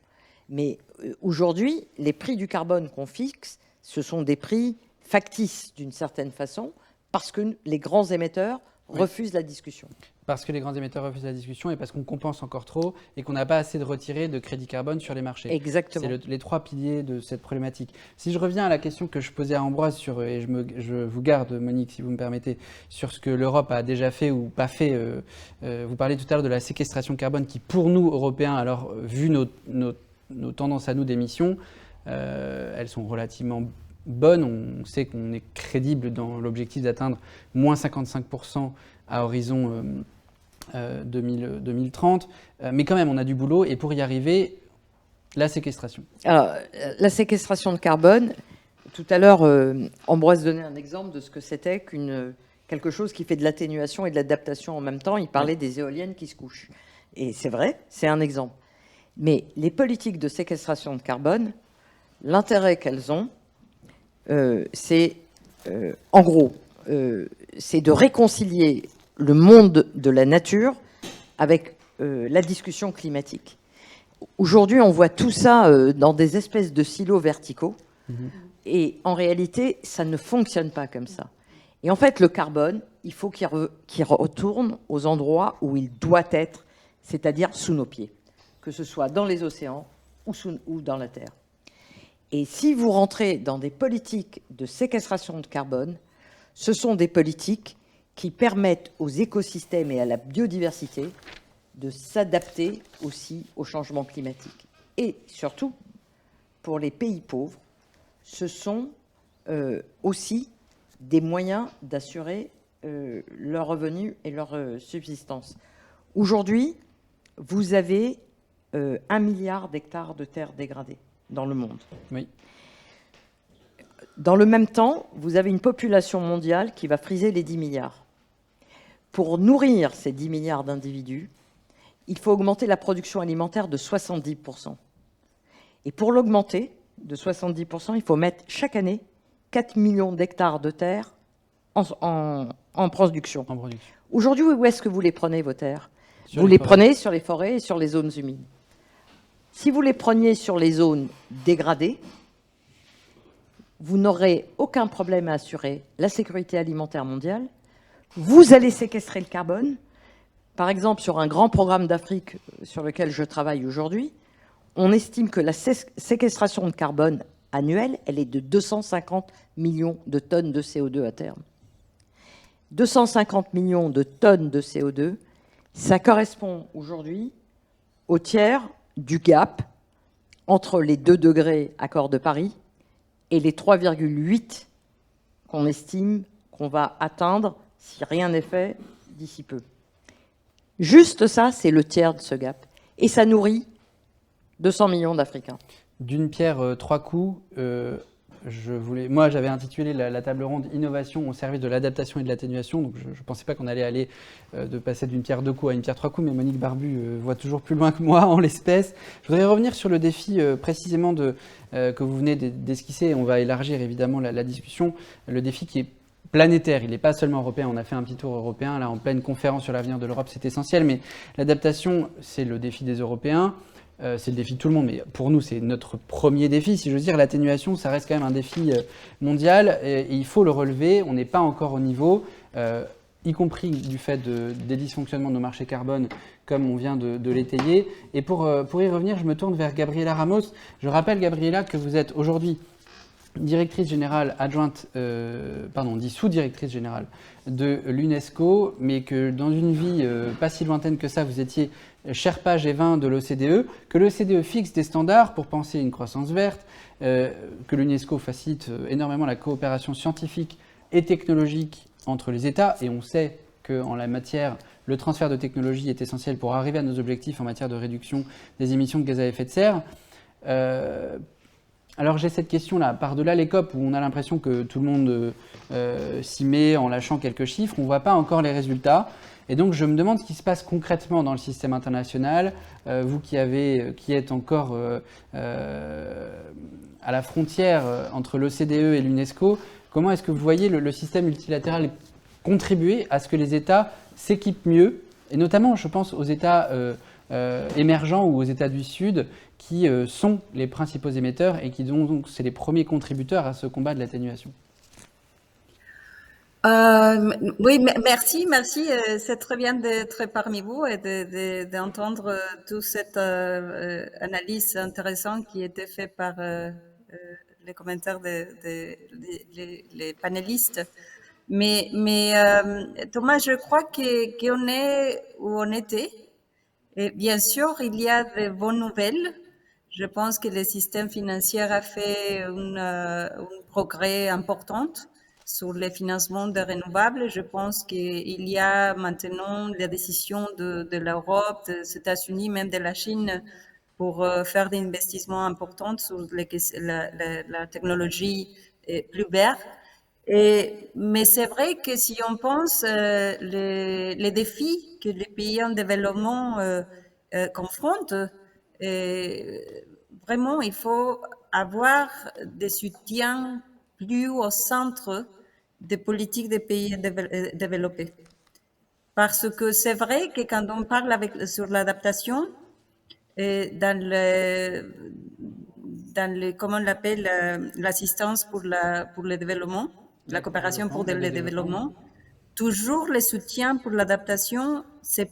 Mais aujourd'hui, les prix du carbone qu'on fixe, ce sont des prix factices d'une certaine façon, parce que les grands émetteurs refusent la discussion. Parce que les grands émetteurs refusent la discussion et parce qu'on compense encore trop et qu'on n'a pas assez de retirés de crédit carbone sur les marchés. Exactement. C'est les trois piliers de cette problématique. Si je reviens à la question que je posais à Ambroise, et je vous garde, Monique, si vous me permettez, sur ce que l'Europe a déjà fait ou pas fait. Vous parliez tout à l'heure de la séquestration carbone qui, pour nous, Européens, alors vu nos tendances à nous d'émissions, elles sont relativement bonnes. On sait qu'on est crédible dans l'objectif d'atteindre moins 55% à horizon 2030. Mais quand même, on a du boulot. Et pour y arriver, la séquestration. Alors, la séquestration de carbone, tout à l'heure, Ambroise donnait un exemple de ce que c'était quelque chose qui fait de l'atténuation et de l'adaptation en même temps. Il parlait des éoliennes qui se couchent. Et c'est vrai, c'est un exemple. Mais les politiques de séquestration de carbone, l'intérêt qu'elles ont, c'est, en gros, c'est de réconcilier le monde de la nature avec la discussion climatique. Aujourd'hui, on voit tout ça dans des espèces de silos verticaux, et en réalité, ça ne fonctionne pas comme ça. Et en fait, le carbone, il faut qu'il retourne aux endroits où il doit être, c'est-à-dire sous nos pieds, que ce soit dans les océans ou dans la Terre. Et si vous rentrez dans des politiques de séquestration de carbone, ce sont des politiques qui permettent aux écosystèmes et à la biodiversité de s'adapter aussi au changement climatique. Et surtout, pour les pays pauvres, ce sont aussi des moyens d'assurer leurs revenus et leur subsistance. Aujourd'hui, vous avez 1 milliard d'hectares de terres dégradées dans le monde. Oui. Dans le même temps, vous avez une population mondiale qui va friser les 10 milliards. Pour nourrir ces 10 milliards d'individus, il faut augmenter la production alimentaire de 70%. Et pour l'augmenter de 70%, il faut mettre chaque année 4 millions d'hectares de terres en production. Aujourd'hui, où est-ce que vous les prenez, vos terres ? Vous les prenez sur les forêts et sur les zones humides. Si vous les preniez sur les zones dégradées, vous n'aurez aucun problème à assurer la sécurité alimentaire mondiale. Vous allez séquestrer le carbone. Par exemple, sur un grand programme d'Afrique sur lequel je travaille aujourd'hui, on estime que la séquestration de carbone annuelle, elle est de 250 millions de tonnes de CO2 à terme. 250 millions de tonnes de CO2, ça correspond aujourd'hui au tiers du gap entre les 2 degrés accord de Paris et les 3,8 qu'on estime qu'on va atteindre si rien n'est fait d'ici peu. Juste ça, c'est le tiers de ce gap. Et ça nourrit 200 millions d'Africains. D'une pierre, trois coups. Moi, j'avais intitulé la table ronde « Innovation au service de l'adaptation et de l'atténuation ». Donc, je ne pensais pas qu'on allait aller de passer d'une pierre deux coups à une pierre trois coups, mais Monique Barbu voit toujours plus loin que moi en l'espèce. Je voudrais revenir sur le défi précisément que vous venez d'esquisser, et on va élargir évidemment la discussion. Le défi qui est planétaire, il n'est pas seulement européen. On a fait un petit tour européen, là, en pleine conférence sur l'avenir de l'Europe, c'est essentiel. Mais l'adaptation, c'est le défi des Européens. C'est le défi de tout le monde, mais pour nous, c'est notre premier défi. Si je veux dire, l'atténuation, ça reste quand même un défi mondial et il faut le relever. On n'est pas encore au niveau, y compris du fait des dysfonctionnements de nos marchés carbone, comme on vient de l'étayer. Et pour y revenir, je me tourne vers Gabriela Ramos. Je rappelle, Gabriela, que vous êtes aujourd'hui directrice générale adjointe, sous-directrice générale de l'UNESCO, mais que dans une vie pas si lointaine que ça, vous étiez Sherpa G20 de l'OCDE, que l'OCDE fixe des standards pour penser une croissance verte, que l'UNESCO facilite énormément la coopération scientifique et technologique entre les États, et on sait qu'en la matière, le transfert de technologie est essentiel pour arriver à nos objectifs en matière de réduction des émissions de gaz à effet de serre. Alors j'ai cette question-là, par-delà les COP où on a l'impression que tout le monde s'y met en lâchant quelques chiffres, on ne voit pas encore les résultats. Et donc je me demande ce qui se passe concrètement dans le système international. Vous qui êtes encore à la frontière entre l'OCDE et l'UNESCO, comment est-ce que vous voyez le système multilatéral contribuer à ce que les États s'équipent mieux, et notamment je pense aux États émergents ou aux États du Sud qui sont les principaux émetteurs et qui donc c'est les premiers contributeurs à ce combat de l'atténuation. Oui, merci. C'est très bien d'être parmi vous et d'entendre toute cette analyse intéressante qui a été faite par les commentaires les panélistes. Mais Thomas, je crois qu'on est où on était. Et bien sûr, il y a de bonnes nouvelles. Je pense que le système financier a fait un progrès important sur le financement des renouvelables. Je pense qu'il y a maintenant la décision de l'Europe, des États-Unis, même de la Chine, pour faire des investissements importants sur la technologie plus verte. Mais c'est vrai que si on pense les défis que les pays en développement confrontent, vraiment, il faut avoir des soutiens plus au centre des politiques des pays développés. Parce que c'est vrai que quand on parle sur l'adaptation, dans le, comment on l'appelle, l'assistance pour le développement, la coopération pour le développement, toujours le soutien pour l'adaptation, c'est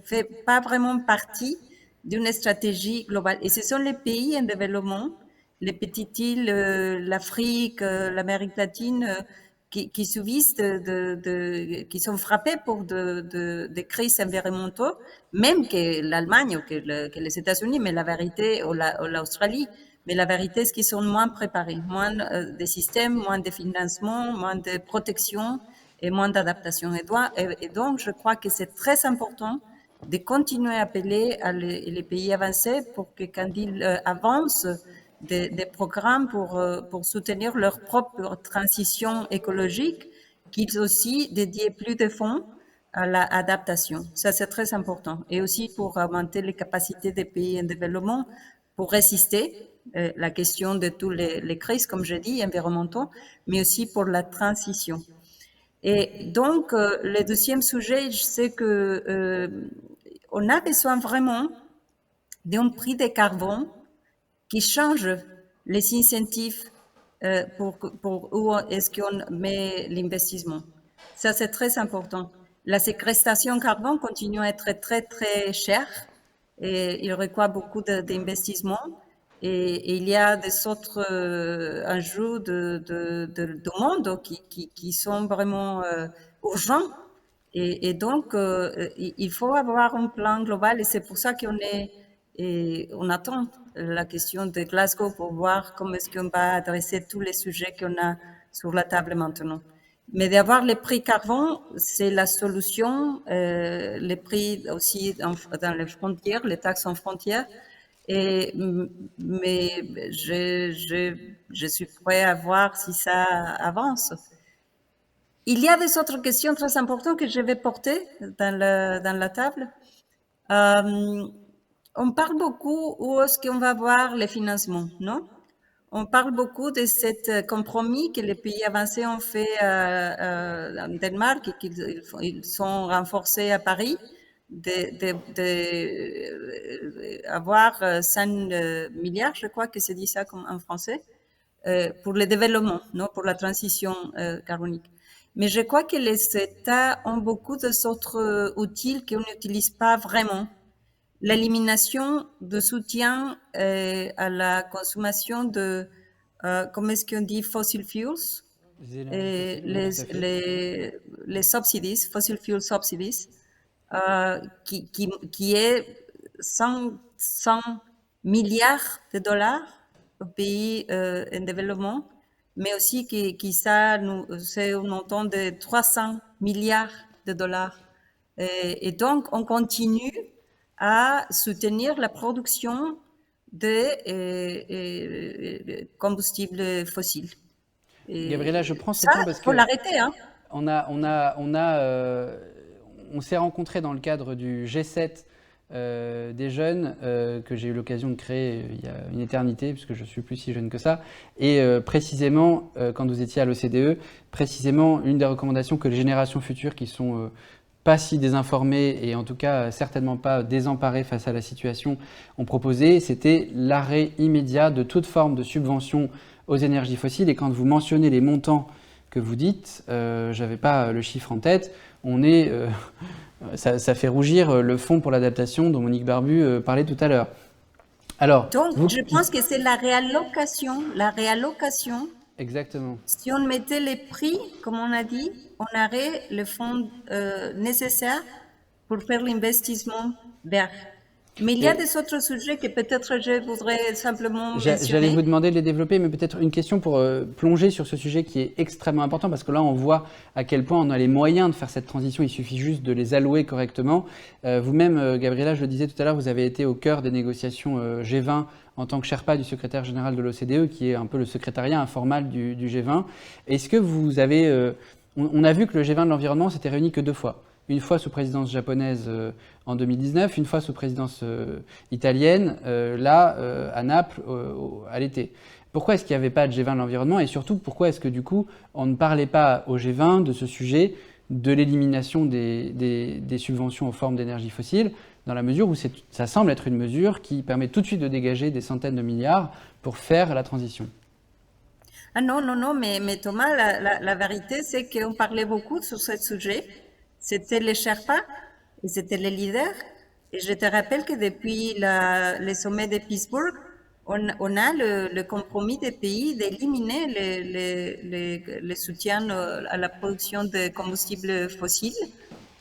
fait pas vraiment partie d'une stratégie globale. Et ce sont les pays en développement, les petites îles, l'Afrique, l'Amérique latine, qui subissent qui sont frappés pour des crises environnementales, même que l'Allemagne ou que les États-Unis, mais la vérité, ou l'Australie, mais la vérité, c'est qu'ils sont moins préparés, moins de systèmes, moins de financement, moins de protection et moins d'adaptation. Et donc, je crois que c'est très important de continuer à appeler les pays avancés pour que quand ils avancent des programmes pour soutenir leur propre transition écologique, qu'ils aussi dédient plus de fonds à l'adaptation. Ça, c'est très important. Et aussi pour augmenter les capacités des pays en développement pour résister la question de toutes les crises, comme je dis, environnementaux, mais aussi pour la transition. Et donc, le deuxième sujet, je sais que on a besoin vraiment d'un prix de carbone qui change les incentives pour où est-ce qu'on met l'investissement. Ça, c'est très important. La séquestration carbone continue à être très, très chère et il requiert beaucoup d'investissements. Et il y a des autres enjeux du monde qui sont vraiment urgents. Et donc, il faut avoir un plan global et c'est pour ça on attend la question de Glasgow pour voir comment est-ce qu'on va adresser tous les sujets qu'on a sur la table maintenant. Mais d'avoir les prix carbone, c'est la solution, les prix aussi dans les frontières, les taxes en frontières. Mais je suis prêt à voir si ça avance. Il y a des autres questions très importantes que je vais porter dans la table. On parle beaucoup où est-ce qu'on va voir les financements, non? On parle beaucoup de ce compromis que les pays avancés ont fait en Danemark et qu'ils sont renforcés à Paris, avoir 5 milliards, je crois que c'est dit ça en français, pour le développement, non, pour la transition carbonique. Mais je crois que les États ont beaucoup d'autres outils qu'on n'utilise pas vraiment. L'élimination de soutien à la consommation de, comment est-ce qu'on dit, fossil fuels, les subsidies, fossil fuel subsidies, qui est 100 milliards de dollars aux pays en développement, mais aussi qui ça, c'est un montant de 300 milliards de dollars. Et donc, on continue à soutenir la production de combustibles fossiles. Et Gabriela, je prends ce ça, point parce il faut que l'arrêter. Hein. on s'est rencontrés dans le cadre du G7 des jeunes que j'ai eu l'occasion de créer il y a une éternité, puisque je ne suis plus si jeune que ça. Et précisément, quand vous étiez à l'OCDE, précisément, une des recommandations que les générations futures qui sont pas si désinformées et en tout cas certainement pas désemparées face à la situation ont proposé, c'était l'arrêt immédiat de toute forme de subvention aux énergies fossiles. Et quand vous mentionnez les montants que vous dites, j'avais pas le chiffre en tête, on est... ça fait rougir le fonds pour l'adaptation dont Monique Barbu parlait tout à l'heure. Alors, Donc, je pense que c'est la réallocation. Exactement. Si on mettait les prix, comme on a dit, on aurait le fonds nécessaire pour faire l'investissement vert. Mais il y a des autres sujets que peut-être je voudrais simplement mentionner. J'allais vous demander de les développer, mais peut-être une question pour plonger sur ce sujet qui est extrêmement important, parce que là, on voit à quel point on a les moyens de faire cette transition, il suffit juste de les allouer correctement. Vous-même, Gabriela, je le disais tout à l'heure, vous avez été au cœur des négociations G20 en tant que Sherpa du secrétaire général de l'OCDE, qui est un peu le secrétariat informal du G20. Est-ce que vous avez... on a vu que le G20 de l'environnement s'était réuni que 2 fois. Une fois sous présidence japonaise en 2019, une fois sous présidence italienne, à Naples, à l'été. Pourquoi est-ce qu'il n'y avait pas de G20 de l'environnement et surtout, pourquoi est-ce que du coup, on ne parlait pas au G20 de ce sujet de l'élimination des subventions aux formes d'énergie fossile, dans la mesure où ça semble être une mesure qui permet tout de suite de dégager des centaines de milliards pour faire la transition? Ah non, mais Thomas, la vérité, c'est qu'on parlait beaucoup sur ce sujet. C'était les Sherpas et c'était les leaders. Et je te rappelle que depuis le sommet de Pittsburgh, on a le compromis des pays d'éliminer le soutien à la production de combustibles fossiles.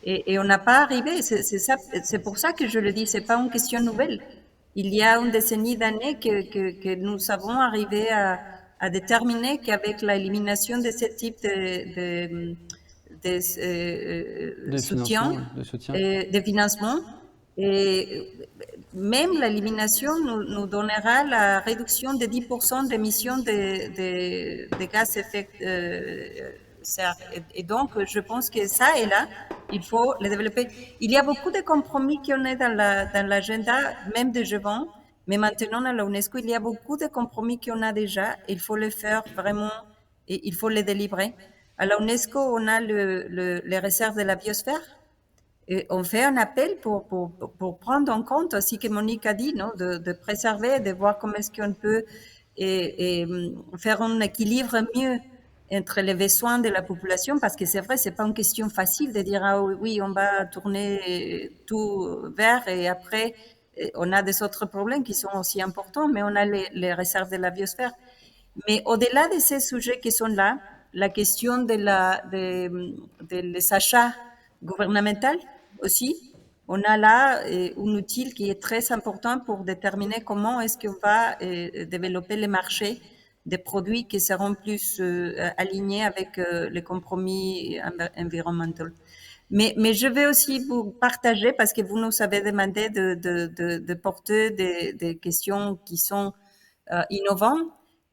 Et on n'a pas arrivé. C'est pour ça que je le dis, c'est pas une question nouvelle. Il y a une décennie d'années que nous avons arrivé à déterminer qu'avec l'élimination de ce type de soutien, de financement, et même l'élimination nous donnera la réduction de 10% d'émissions de gaz à effet de serre. Et donc, je pense que ça et là, il faut le développer. Il y a beaucoup de compromis qu'on est dans l'agenda, même de G20, mais maintenant à l'UNESCO, il y a beaucoup de compromis qu'on a déjà. Il faut les faire vraiment et il faut les délivrer. À l'UNESCO, on a les réserves de la biosphère. Et on fait un appel pour prendre en compte aussi que Monique a dit, non, de préserver, de voir comment est-ce qu'on peut faire un équilibre mieux entre les besoins de la population, parce que c'est vrai, c'est pas une question facile de dire ah oui, on va tourner tout vert et après on a des autres problèmes qui sont aussi importants, mais on a les réserves de la biosphère. Mais au-delà de ces sujets qui sont là, la question des achats gouvernementaux aussi, on a là un outil qui est très important pour déterminer comment est-ce qu'on va développer les marchés des produits qui seront plus alignés avec les compromis environnementaux. Mais je vais aussi vous partager, parce que vous nous avez demandé de porter des questions qui sont innovantes.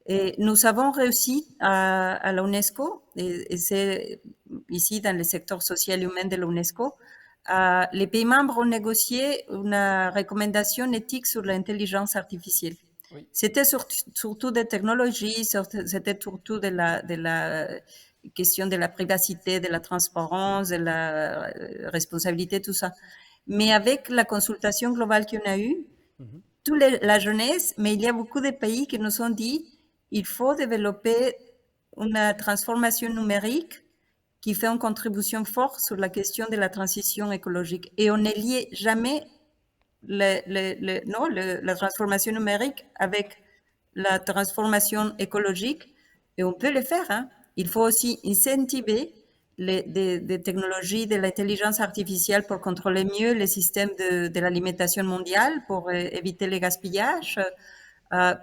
Et nous avons réussi à l'UNESCO, et c'est ici dans le secteur social et humain de l'UNESCO, les pays membres ont négocié une recommandation éthique sur l'intelligence artificielle. Oui. C'était surtout des technologies, c'était surtout de la question de la privacité, de la transparence, de la responsabilité, tout ça. Mais avec la consultation globale qu'on a eue, toute la jeunesse, mais il y a beaucoup de pays qui nous ont dit il faut développer une transformation numérique qui fait une contribution forte sur la question de la transition écologique. Et on ne lie jamais la transformation numérique avec la transformation écologique, et on peut le faire. Hein. Il faut aussi incentiver des technologies de l'intelligence artificielle pour contrôler mieux les systèmes de l'alimentation mondiale, pour éviter les gaspillages,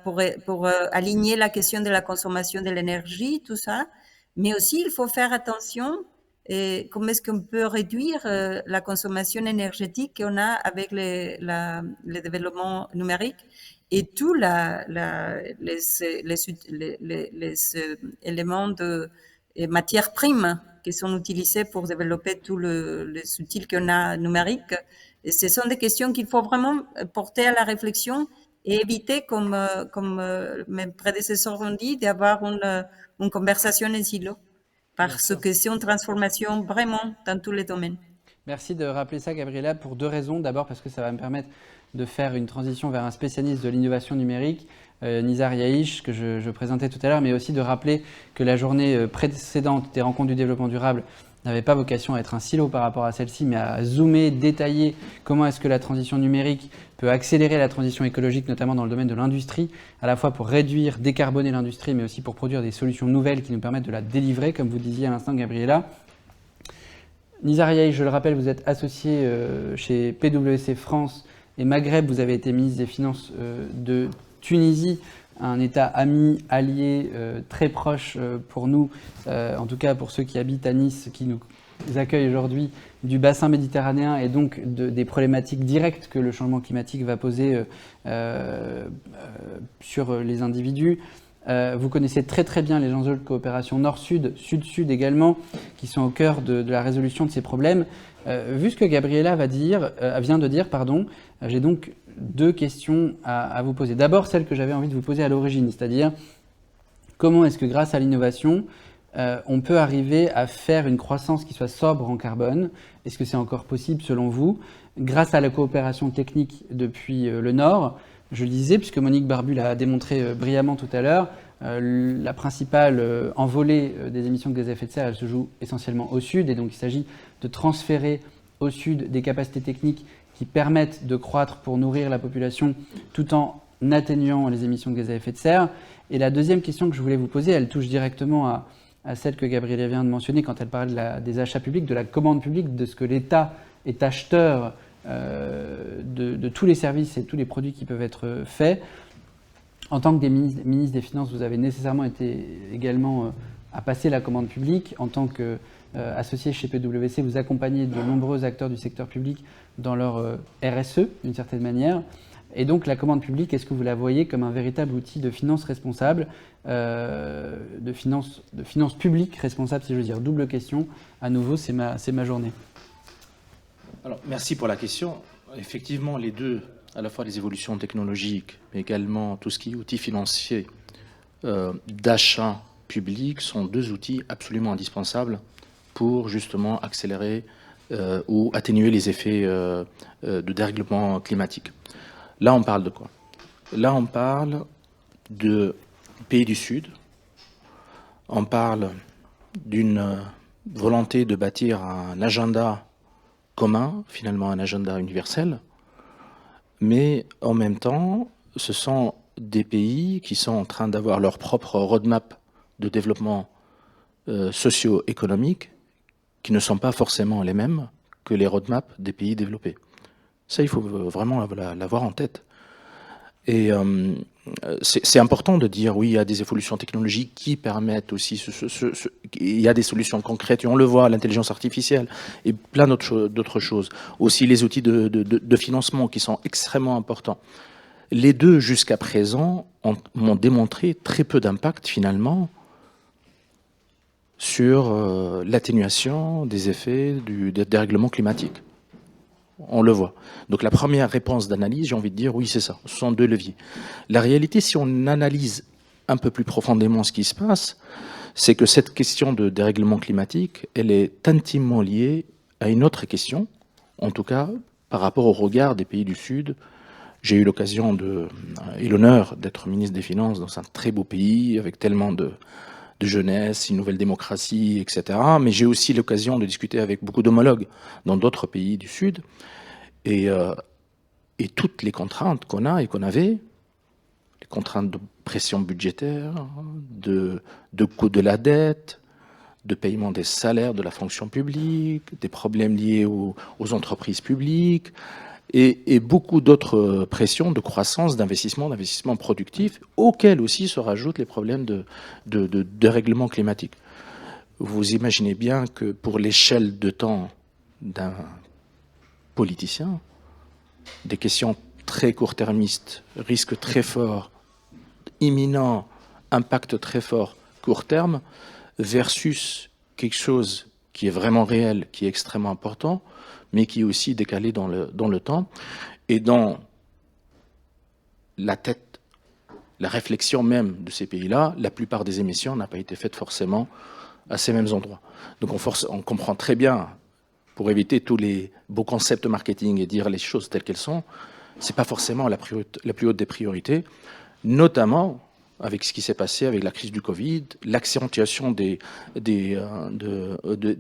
pour aligner la question de la consommation de l'énergie, tout ça. Mais aussi, il faut faire attention et comment est-ce qu'on peut réduire la consommation énergétique qu'on a avec le développement numérique et tous les éléments de matières primes qui sont utilisés pour développer tous les outils qu'on a numériques. Et ce sont des questions qu'il faut vraiment porter à la réflexion et éviter, comme mes prédécesseurs ont dit, d'avoir une conversation en silo. Parce que c'est une transformation vraiment dans tous les domaines. Merci de rappeler ça, Gabriela, pour 2 raisons. D'abord, parce que ça va me permettre de faire une transition vers un spécialiste de l'innovation numérique, Nizar Yahish, que je présentais tout à l'heure, mais aussi de rappeler que la journée précédente des rencontres du développement durable n'avait pas vocation à être un silo par rapport à celle-ci, mais à zoomer, détailler comment est-ce que la transition numérique peut accélérer la transition écologique, notamment dans le domaine de l'industrie, à la fois pour réduire, décarboner l'industrie, mais aussi pour produire des solutions nouvelles qui nous permettent de la délivrer, comme vous disiez à l'instant, Gabriela. Nizar Yahish, je le rappelle, vous êtes associé chez PwC France et Maghreb, vous avez été ministre des Finances de Tunisie, un État ami, allié, très proche pour nous, en tout cas pour ceux qui habitent à Nice, qui nous accueillent aujourd'hui, du bassin méditerranéen et donc des problématiques directes que le changement climatique va poser sur les individus. Vous connaissez très très bien les enjeux de coopération nord-sud, sud-sud également, qui sont au cœur de la résolution de ces problèmes. Vu ce que Gabriela vient de dire, j'ai donc 2 questions à vous poser. D'abord, celle que j'avais envie de vous poser à l'origine, c'est-à-dire comment est-ce que grâce à l'innovation, on peut arriver à faire une croissance qui soit sobre en carbone? Est-ce que c'est encore possible selon vous? Grâce à la coopération technique depuis le Nord, je le disais, puisque Monique Barbu l'a démontré brillamment tout à l'heure, la principale envolée des émissions de gaz à effet de serre, elle se joue essentiellement au Sud, et donc il s'agit de transférer au Sud des capacités techniques qui permettent de croître pour nourrir la population tout en atténuant les émissions de gaz à effet de serre. Et la deuxième question que je voulais vous poser, elle touche directement à celle que Gabriela vient de mentionner quand elle parlait des achats publics, de la commande publique, de ce que l'État est acheteur de tous les services et tous les produits qui peuvent être faits. En tant que ministre des Finances, vous avez nécessairement été également à passer la commande publique. En tant qu'associé chez PwC, vous accompagnez de nombreux acteurs du secteur public dans leur RSE, d'une certaine manière. Et donc la commande publique, est-ce que vous la voyez comme un véritable outil de finance responsable, de finance publique responsable, si je veux dire? Double question. À nouveau, c'est ma journée. Alors, merci pour la question. Effectivement, les deux, à la fois les évolutions technologiques, mais également tout ce qui est outils financiers d'achat public, sont 2 outils absolument indispensables pour justement accélérer ou atténuer les effets de dérèglement climatique. Là, on parle de quoi? Là, on parle de pays du Sud. On parle d'une volonté de bâtir un agenda commun, finalement un agenda universel, mais en même temps, ce sont des pays qui sont en train d'avoir leur propre roadmap de développement socio-économique qui ne sont pas forcément les mêmes que les roadmaps des pays développés. Ça, il faut vraiment l'avoir en tête. Et c'est important de dire, oui, il y a des évolutions technologiques qui permettent aussi, il y a des solutions concrètes, et on le voit, l'intelligence artificielle et plein d'autres choses. Aussi les outils de financement qui sont extrêmement importants. Les deux, jusqu'à présent, m'ont démontré très peu d'impact, finalement, sur l'atténuation des effets des dérèglements climatiques. On le voit. Donc la première réponse d'analyse, j'ai envie de dire, oui, c'est ça. Ce sont 2 leviers. La réalité, si on analyse un peu plus profondément ce qui se passe, c'est que cette question de dérèglement climatique, elle est intimement liée à une autre question, en tout cas par rapport au regard des pays du Sud. J'ai eu l'occasion et l'honneur d'être ministre des Finances dans un très beau pays, avec tellement de jeunesse, une nouvelle démocratie, etc. Mais j'ai aussi l'occasion de discuter avec beaucoup d'homologues dans d'autres pays du Sud. Et toutes les contraintes qu'on a et qu'on avait, les contraintes de pression budgétaire, de coût de la dette, de paiement des salaires de la fonction publique, des problèmes liés aux entreprises publiques, et beaucoup d'autres pressions de croissance, d'investissement productif, auxquels aussi se rajoutent les problèmes de dérèglement climatique. vous imaginez bien que pour l'échelle de temps d'un politicien, des questions très court-termistes, risque très fort, imminent, impact très fort, court terme, versus quelque chose qui est vraiment réel, qui est extrêmement important, mais qui est aussi décalé dans le temps, et dans la tête, la réflexion même de ces pays-là, la plupart des émissions n'a pas été faite forcément à ces mêmes endroits. Donc on comprend très bien, pour éviter tous les beaux concepts marketing et dire les choses telles qu'elles sont, c'est pas forcément la plus haute des priorités, notamment avec ce qui s'est passé avec la crise du Covid, l'accentuation des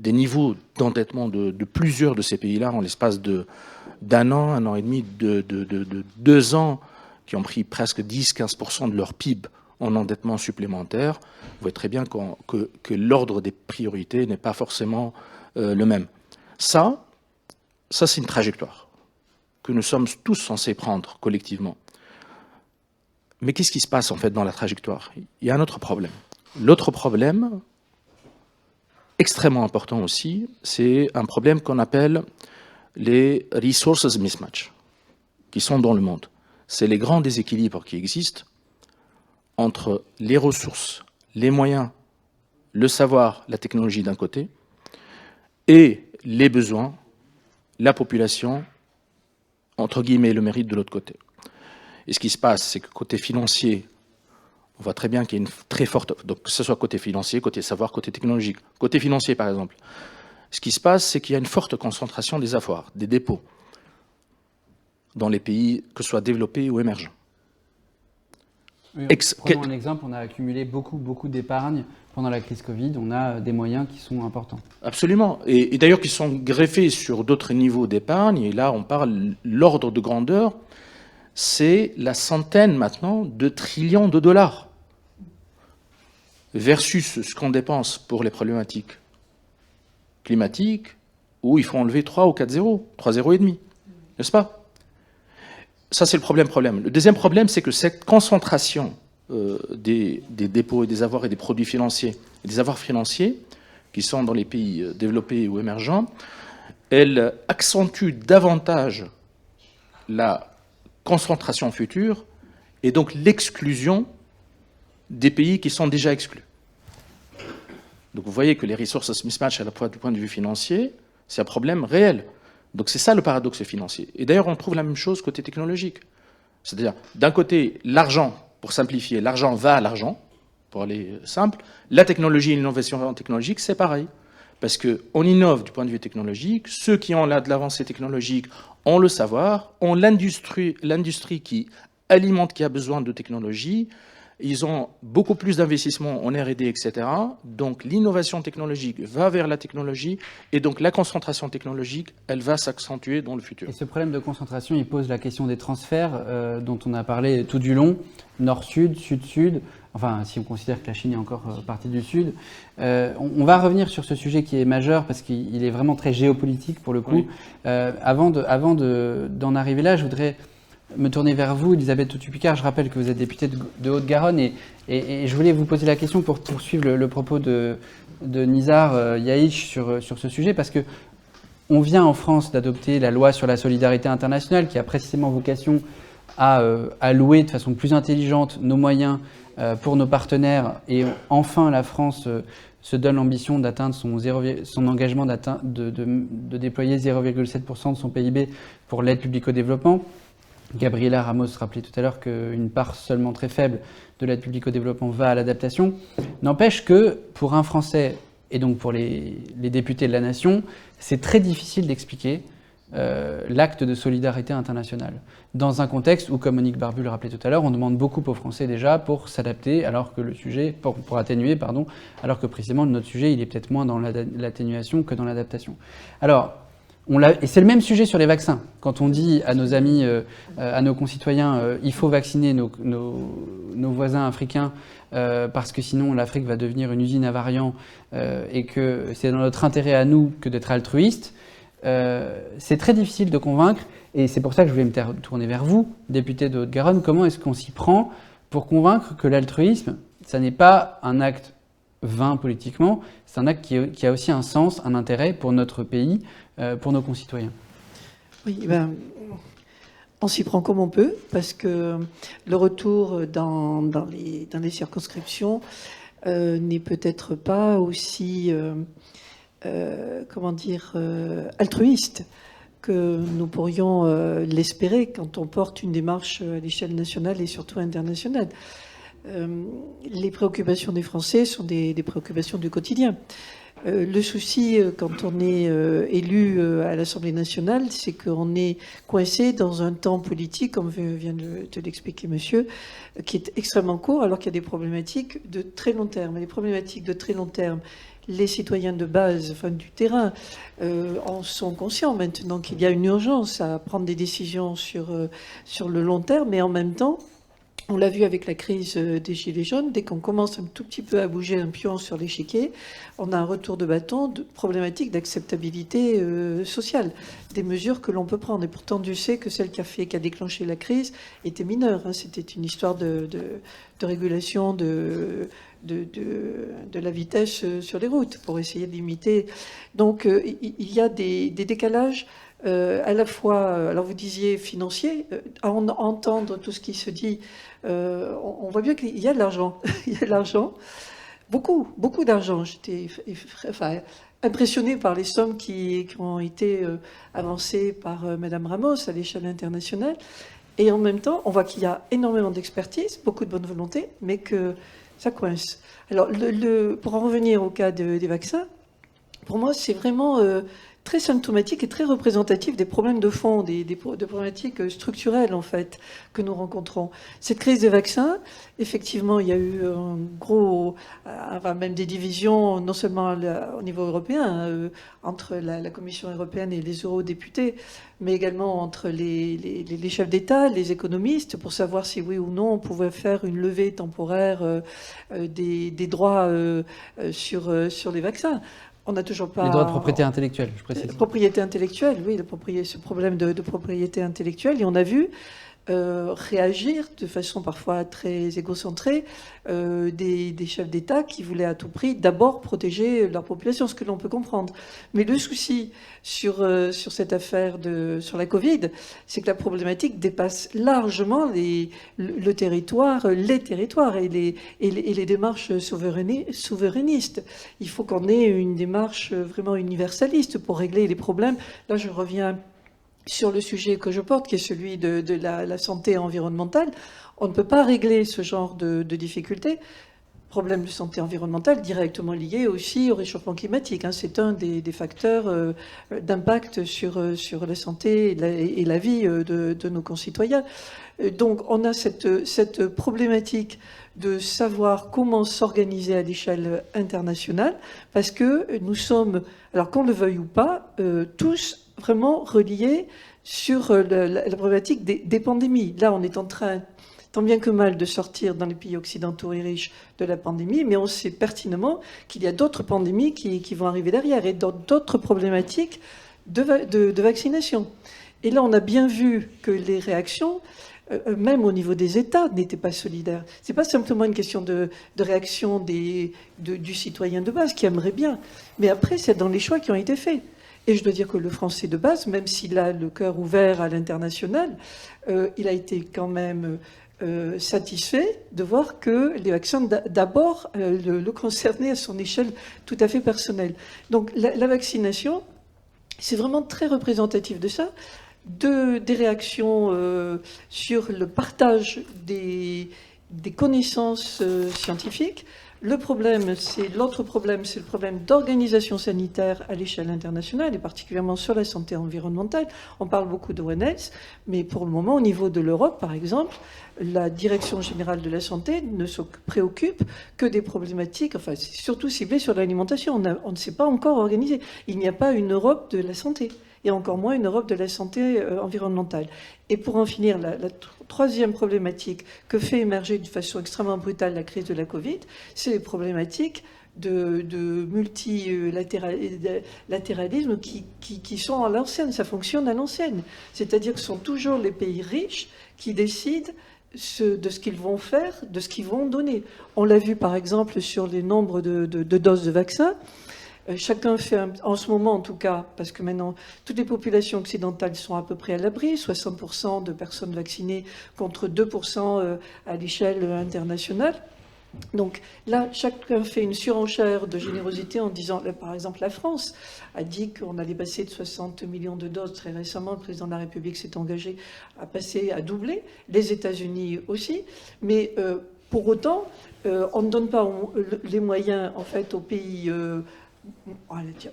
niveaux d'endettement de plusieurs de ces pays-là en l'espace d'un an, un an et demi, de 2 ans, qui ont pris presque 10-15% de leur PIB en endettement supplémentaire. Vous voyez très bien que l'ordre des priorités n'est pas forcément le même. Ça c'est une trajectoire que nous sommes tous censés prendre collectivement. Mais qu'est-ce qui se passe en fait dans la trajectoire? Il y a un autre problème. L'autre problème, extrêmement important aussi, c'est un problème qu'on appelle les resources mismatch, qui sont dans le monde. C'est les grands déséquilibres qui existent entre les ressources, les moyens, le savoir, la technologie d'un côté, et les besoins, la population, entre guillemets, le mérite de l'autre côté. Et ce qui se passe, c'est que côté financier, on voit très bien qu'il y a une très forte... Donc, que ce soit côté financier, côté savoir, côté technologique. Côté financier, par exemple, ce qui se passe, c'est qu'il y a une forte concentration des avoirs, des dépôts, dans les pays, que ce soit développés ou émergents. Oui, prenons un exemple, on a accumulé beaucoup d'épargne pendant la crise Covid, on a des moyens qui sont importants. Absolument, et d'ailleurs qui sont greffés sur d'autres niveaux d'épargne, et là on parle l'ordre de grandeur, c'est la centaine maintenant de trillions de dollars versus ce qu'on dépense pour les problématiques climatiques où il faut enlever 3 ou 4 zéros, 3 zéros et demi, n'est-ce pas? Ça c'est le problème. Le deuxième problème, c'est que cette concentration des dépôts et des avoirs et des produits financiers et des avoirs financiers qui sont dans les pays développés ou émergents, elle accentue davantage la concentration future et donc l'exclusion des pays qui sont déjà exclus. Donc vous voyez que les resources mismatch à la fois du point de vue financier, c'est un problème réel. Donc c'est ça le paradoxe financier. Et d'ailleurs on trouve la même chose côté technologique. C'est-à-dire d'un côté l'argent, pour simplifier, l'argent va à l'argent, pour aller simple. La technologie et l'innovation technologique, c'est pareil. Parce qu'on innove du point de vue technologique, ceux qui ont là de l'avancée technologique ont le savoir, ont l'industrie qui alimente, qui a besoin de technologie, ils ont beaucoup plus d'investissements en R&D, etc. Donc l'innovation technologique va vers la technologie et donc la concentration technologique, elle va s'accentuer dans le futur. Et ce problème de concentration, il pose la question des transferts dont on a parlé tout du long, nord-sud, sud-sud, enfin si on considère que la Chine est encore partie du sud. On va revenir sur ce sujet qui est majeur parce qu'il est vraiment très géopolitique pour le coup. Oui. Avant d'en arriver là, je voudrais me tourner vers vous, Elisabeth Toutut-Picard. Je rappelle que vous êtes députée de Haute-Garonne et je voulais vous poser la question pour poursuivre le propos de Nizar Yaïch sur ce sujet, parce que on vient en France d'adopter la loi sur la solidarité internationale qui a précisément vocation à allouer de façon plus intelligente nos moyens pour nos partenaires, et enfin la France se donne l'ambition d'atteindre son engagement de déployer 0,7% de son PIB pour l'aide publique au développement. Gabriela Ramos rappelait tout à l'heure qu'une part seulement très faible de l'aide publique au développement va à l'adaptation. N'empêche que pour un Français, et donc pour les députés de la nation, c'est très difficile d'expliquer l'acte de solidarité internationale. Dans un contexte où, comme Monique Barbu le rappelait tout à l'heure, on demande beaucoup aux Français déjà pour s'adapter, alors que le sujet, pour atténuer, pardon, alors que précisément notre sujet, il est peut-être moins dans l'atténuation que dans l'adaptation. Alors, et c'est le même sujet sur les vaccins. Quand on dit à nos amis, à nos concitoyens, il faut vacciner nos voisins africains parce que sinon l'Afrique va devenir une usine à variants et que c'est dans notre intérêt à nous que d'être altruistes, c'est très difficile de convaincre, et c'est pour ça que je voulais me tourner vers vous, député de Haute-Garonne. Comment est-ce qu'on s'y prend pour convaincre que l'altruisme, ça n'est pas un acte vain politiquement, c'est un acte qui a aussi un sens, un intérêt pour notre pays, pour nos concitoyens. Oui, on s'y prend comme on peut, parce que le retour dans les circonscriptions n'est peut-être pas aussi, altruiste que nous pourrions l'espérer quand on porte une démarche à l'échelle nationale et surtout internationale. Les préoccupations des Français sont des préoccupations du quotidien. Le souci, quand on est élu à l'Assemblée nationale, c'est qu'on est coincé dans un temps politique, comme vient de te l'expliquer monsieur, qui est extrêmement court, alors qu'il y a des problématiques de très long terme. Et les problématiques de très long terme, les citoyens de base, enfin du terrain, en sont conscients maintenant qu'il y a une urgence à prendre des décisions sur le long terme, mais en même temps, on l'a vu avec la crise des Gilets jaunes, dès qu'on commence un tout petit peu à bouger un pion sur l'échiquier, on a un retour de bâton de problématique d'acceptabilité sociale, des mesures que l'on peut prendre. Et pourtant, Dieu sait que celle qui a déclenché la crise était mineure. Hein. C'était une histoire de régulation de la vitesse sur les routes pour essayer de limiter. Donc, il y a des décalages. À la fois, alors vous disiez financier, à entendre tout ce qui se dit, on voit bien qu'il y a de l'argent. Il y a de l'argent, beaucoup d'argent. J'étais impressionnée par les sommes qui ont été avancées par Madame Ramos à l'échelle internationale. Et en même temps, on voit qu'il y a énormément d'expertise, beaucoup de bonne volonté, mais que ça coince. Alors, pour en revenir au cas des vaccins, pour moi, c'est vraiment très symptomatique et très représentatif des problèmes de fond, des problématiques structurelles, en fait, que nous rencontrons. Cette crise des vaccins, effectivement, il y a eu même des divisions, non seulement au niveau européen, entre la Commission européenne et les eurodéputés, mais également entre les chefs d'État, les économistes, pour savoir si oui ou non on pouvait faire une levée temporaire des droits sur les vaccins. On n'a toujours pas... Les droits de propriété intellectuelle, je précise. Propriété intellectuelle, oui, ce problème de propriété intellectuelle. Et on a vu réagir de façon parfois très égocentrée des chefs d'État qui voulaient à tout prix d'abord protéger leur population, ce que l'on peut comprendre. Mais le souci sur cette affaire sur la Covid, c'est que la problématique dépasse largement le territoire, les territoires et les démarches souverainistes. Il faut qu'on ait une démarche vraiment universaliste pour régler les problèmes. Là, je reviens sur le sujet que je porte, qui est celui de la santé environnementale. On ne peut pas régler ce genre de difficultés, problème de santé environnementale directement lié aussi au réchauffement climatique. Hein. C'est un des facteurs d'impact sur la santé et la vie de nos concitoyens. Donc on a cette problématique de savoir comment s'organiser à l'échelle internationale, parce que nous sommes, alors qu'on le veuille ou pas, tous vraiment reliés sur la problématique des pandémies. Là, on est en train, tant bien que mal, de sortir dans les pays occidentaux et riches de la pandémie, mais on sait pertinemment qu'il y a d'autres pandémies qui vont arriver derrière et d'autres problématiques de vaccination. Et là, on a bien vu que les réactions, même au niveau des États, n'étaient pas solidaires. C'est pas simplement une question de réaction du citoyen de base qui aimerait bien, mais après, c'est dans les choix qui ont été faits. Et je dois dire que le Français de base, même s'il a le cœur ouvert à l'international, il a été quand même satisfait de voir que les vaccins d'abord le concernaient à son échelle tout à fait personnelle. Donc la vaccination, c'est vraiment très représentatif de ça, des réactions sur le partage des connaissances scientifiques. L'autre problème, c'est le problème d'organisation sanitaire à l'échelle internationale, et particulièrement sur la santé environnementale. On parle beaucoup de One Health, mais pour le moment, au niveau de l'Europe, par exemple, la Direction générale de la santé ne se préoccupe que des problématiques, enfin, c'est surtout ciblé sur l'alimentation. On ne s'est pas encore organisé. Il n'y a pas une Europe de la santé, et encore moins une Europe de la santé environnementale. Et pour en finir, la troisième problématique que fait émerger de façon extrêmement brutale la crise de la Covid, c'est les problématiques de multilatéralisme qui sont à l'ancienne, ça fonctionne à l'ancienne. C'est-à-dire que ce sont toujours les pays riches qui décident de ce qu'ils vont faire, de ce qu'ils vont donner. On l'a vu par exemple sur les nombres de doses de vaccins. Chacun fait, en ce moment en tout cas, parce que maintenant toutes les populations occidentales sont à peu près à l'abri, 60% de personnes vaccinées contre 2% à l'échelle internationale. Donc là, chacun fait une surenchère de générosité en disant, là, par exemple, la France a dit qu'on allait passer de 60 millions de doses très récemment. Le président de la République s'est engagé à passer, à doubler. Les États-Unis aussi. Mais pour autant, on ne donne pas les moyens, en fait, aux pays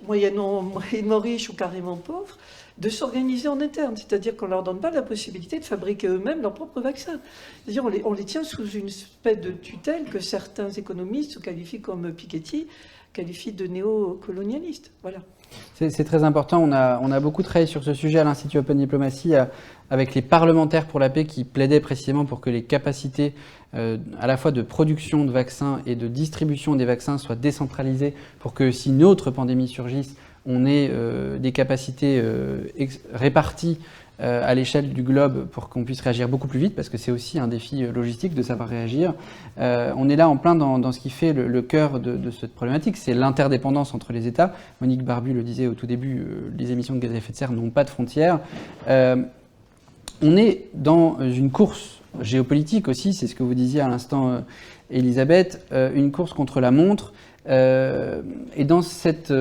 moyennement riches ou carrément pauvres de s'organiser en interne, c'est-à-dire qu'on ne leur donne pas la possibilité de fabriquer eux-mêmes leurs propres vaccins. C'est-à-dire on les tient sous une espèce de tutelle que certains économistes qualifient, comme Piketty, qualifient de néocolonialistes. Voilà. C'est très important. On a beaucoup travaillé sur ce sujet à l'Institut Open Diplomacy avec les parlementaires pour la paix qui plaidaient précisément pour que les capacités à la fois de production de vaccins et de distribution des vaccins soient décentralisées pour que si une autre pandémie surgisse, on ait des capacités réparties à l'échelle du globe pour qu'on puisse réagir beaucoup plus vite, parce que c'est aussi un défi logistique de savoir réagir. On est là en plein dans ce qui fait le cœur de cette problématique, c'est l'interdépendance entre les États. Monique Barbu le disait au tout début, les émissions de gaz à effet de serre n'ont pas de frontières. On est dans une course géopolitique aussi, c'est ce que vous disiez à l'instant, Elisabeth, une course contre la montre. Et dans cette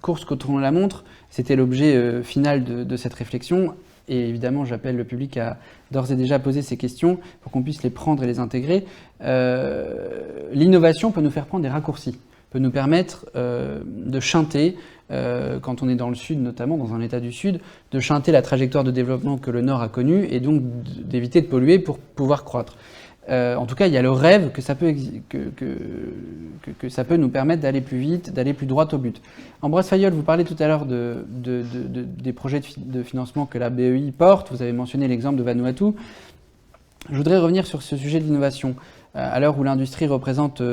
course contre la montre, c'était l'objet final de cette réflexion. Et évidemment, j'appelle le public à d'ores et déjà poser ces questions pour qu'on puisse les prendre et les intégrer. L'innovation peut nous faire prendre des raccourcis, peut nous permettre de chanter, quand on est dans le Sud, notamment dans un État du Sud, de chanter la trajectoire de développement que le Nord a connue et donc d'éviter de polluer pour pouvoir croître. En tout cas, il y a le rêve que ça peut nous permettre d'aller plus vite, d'aller plus droit au but. Ambroise Fayolle, vous parlez tout à l'heure des projets de financement que la BEI porte. Vous avez mentionné l'exemple de Vanuatu. Je voudrais revenir sur ce sujet de l'innovation. À l'heure où l'industrie représente,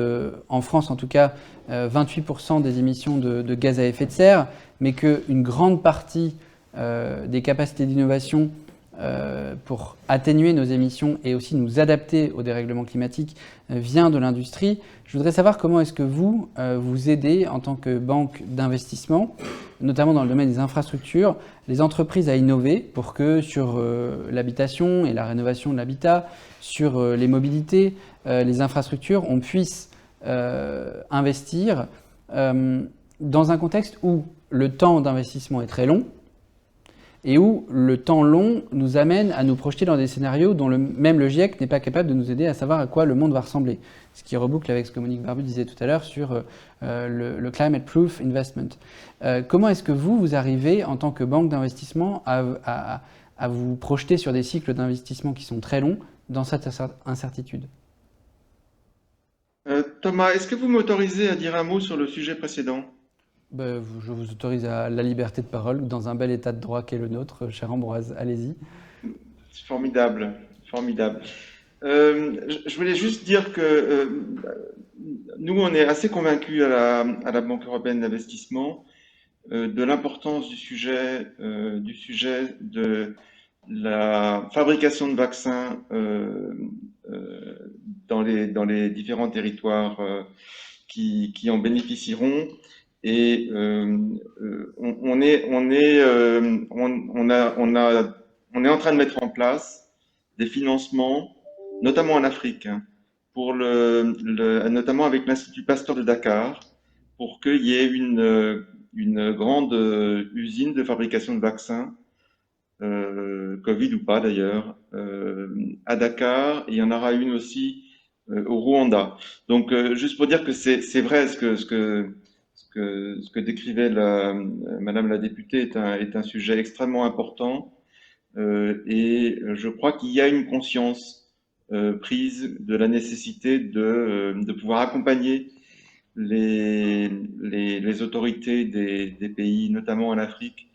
en France en tout cas, 28% des émissions de gaz à effet de serre, mais qu'une grande partie des capacités d'innovation pour atténuer nos émissions et aussi nous adapter au dérèglement climatique vient de l'industrie. Je voudrais savoir comment est-ce que vous aidez en tant que banque d'investissement, notamment dans le domaine des infrastructures, les entreprises à innover pour que sur l'habitation et la rénovation de l'habitat, sur les mobilités, les infrastructures, on puisse investir dans un contexte où le temps d'investissement est très long, et où le temps long nous amène à nous projeter dans des scénarios dont même le GIEC n'est pas capable de nous aider à savoir à quoi le monde va ressembler. Ce qui reboucle avec ce que Monique Barbu disait tout à l'heure sur le Climate Proof Investment. Comment est-ce que vous arrivez, en tant que banque d'investissement, à vous projeter sur des cycles d'investissement qui sont très longs dans cette incertitude ? Thomas, est-ce que vous m'autorisez à dire un mot sur le sujet précédent ? Je vous autorise à la liberté de parole dans un bel état de droit qu'est le nôtre, cher Ambroise. Allez-y. Formidable, formidable. Je voulais juste dire que nous, on est assez convaincus à la Banque européenne d'investissement de l'importance du sujet de la fabrication de vaccins dans les différents territoires qui en bénéficieront. Et on est en train de mettre en place des financements, notamment en Afrique, pour notamment avec l'Institut Pasteur de Dakar, pour qu'il y ait une grande usine de fabrication de vaccins, Covid ou pas d'ailleurs, à Dakar. Et il y en aura une aussi au Rwanda. Donc, juste pour dire que c'est vrai ce que décrivait Madame la députée est un sujet extrêmement important et je crois qu'il y a une conscience prise de la nécessité de pouvoir accompagner les autorités des pays, notamment en Afrique,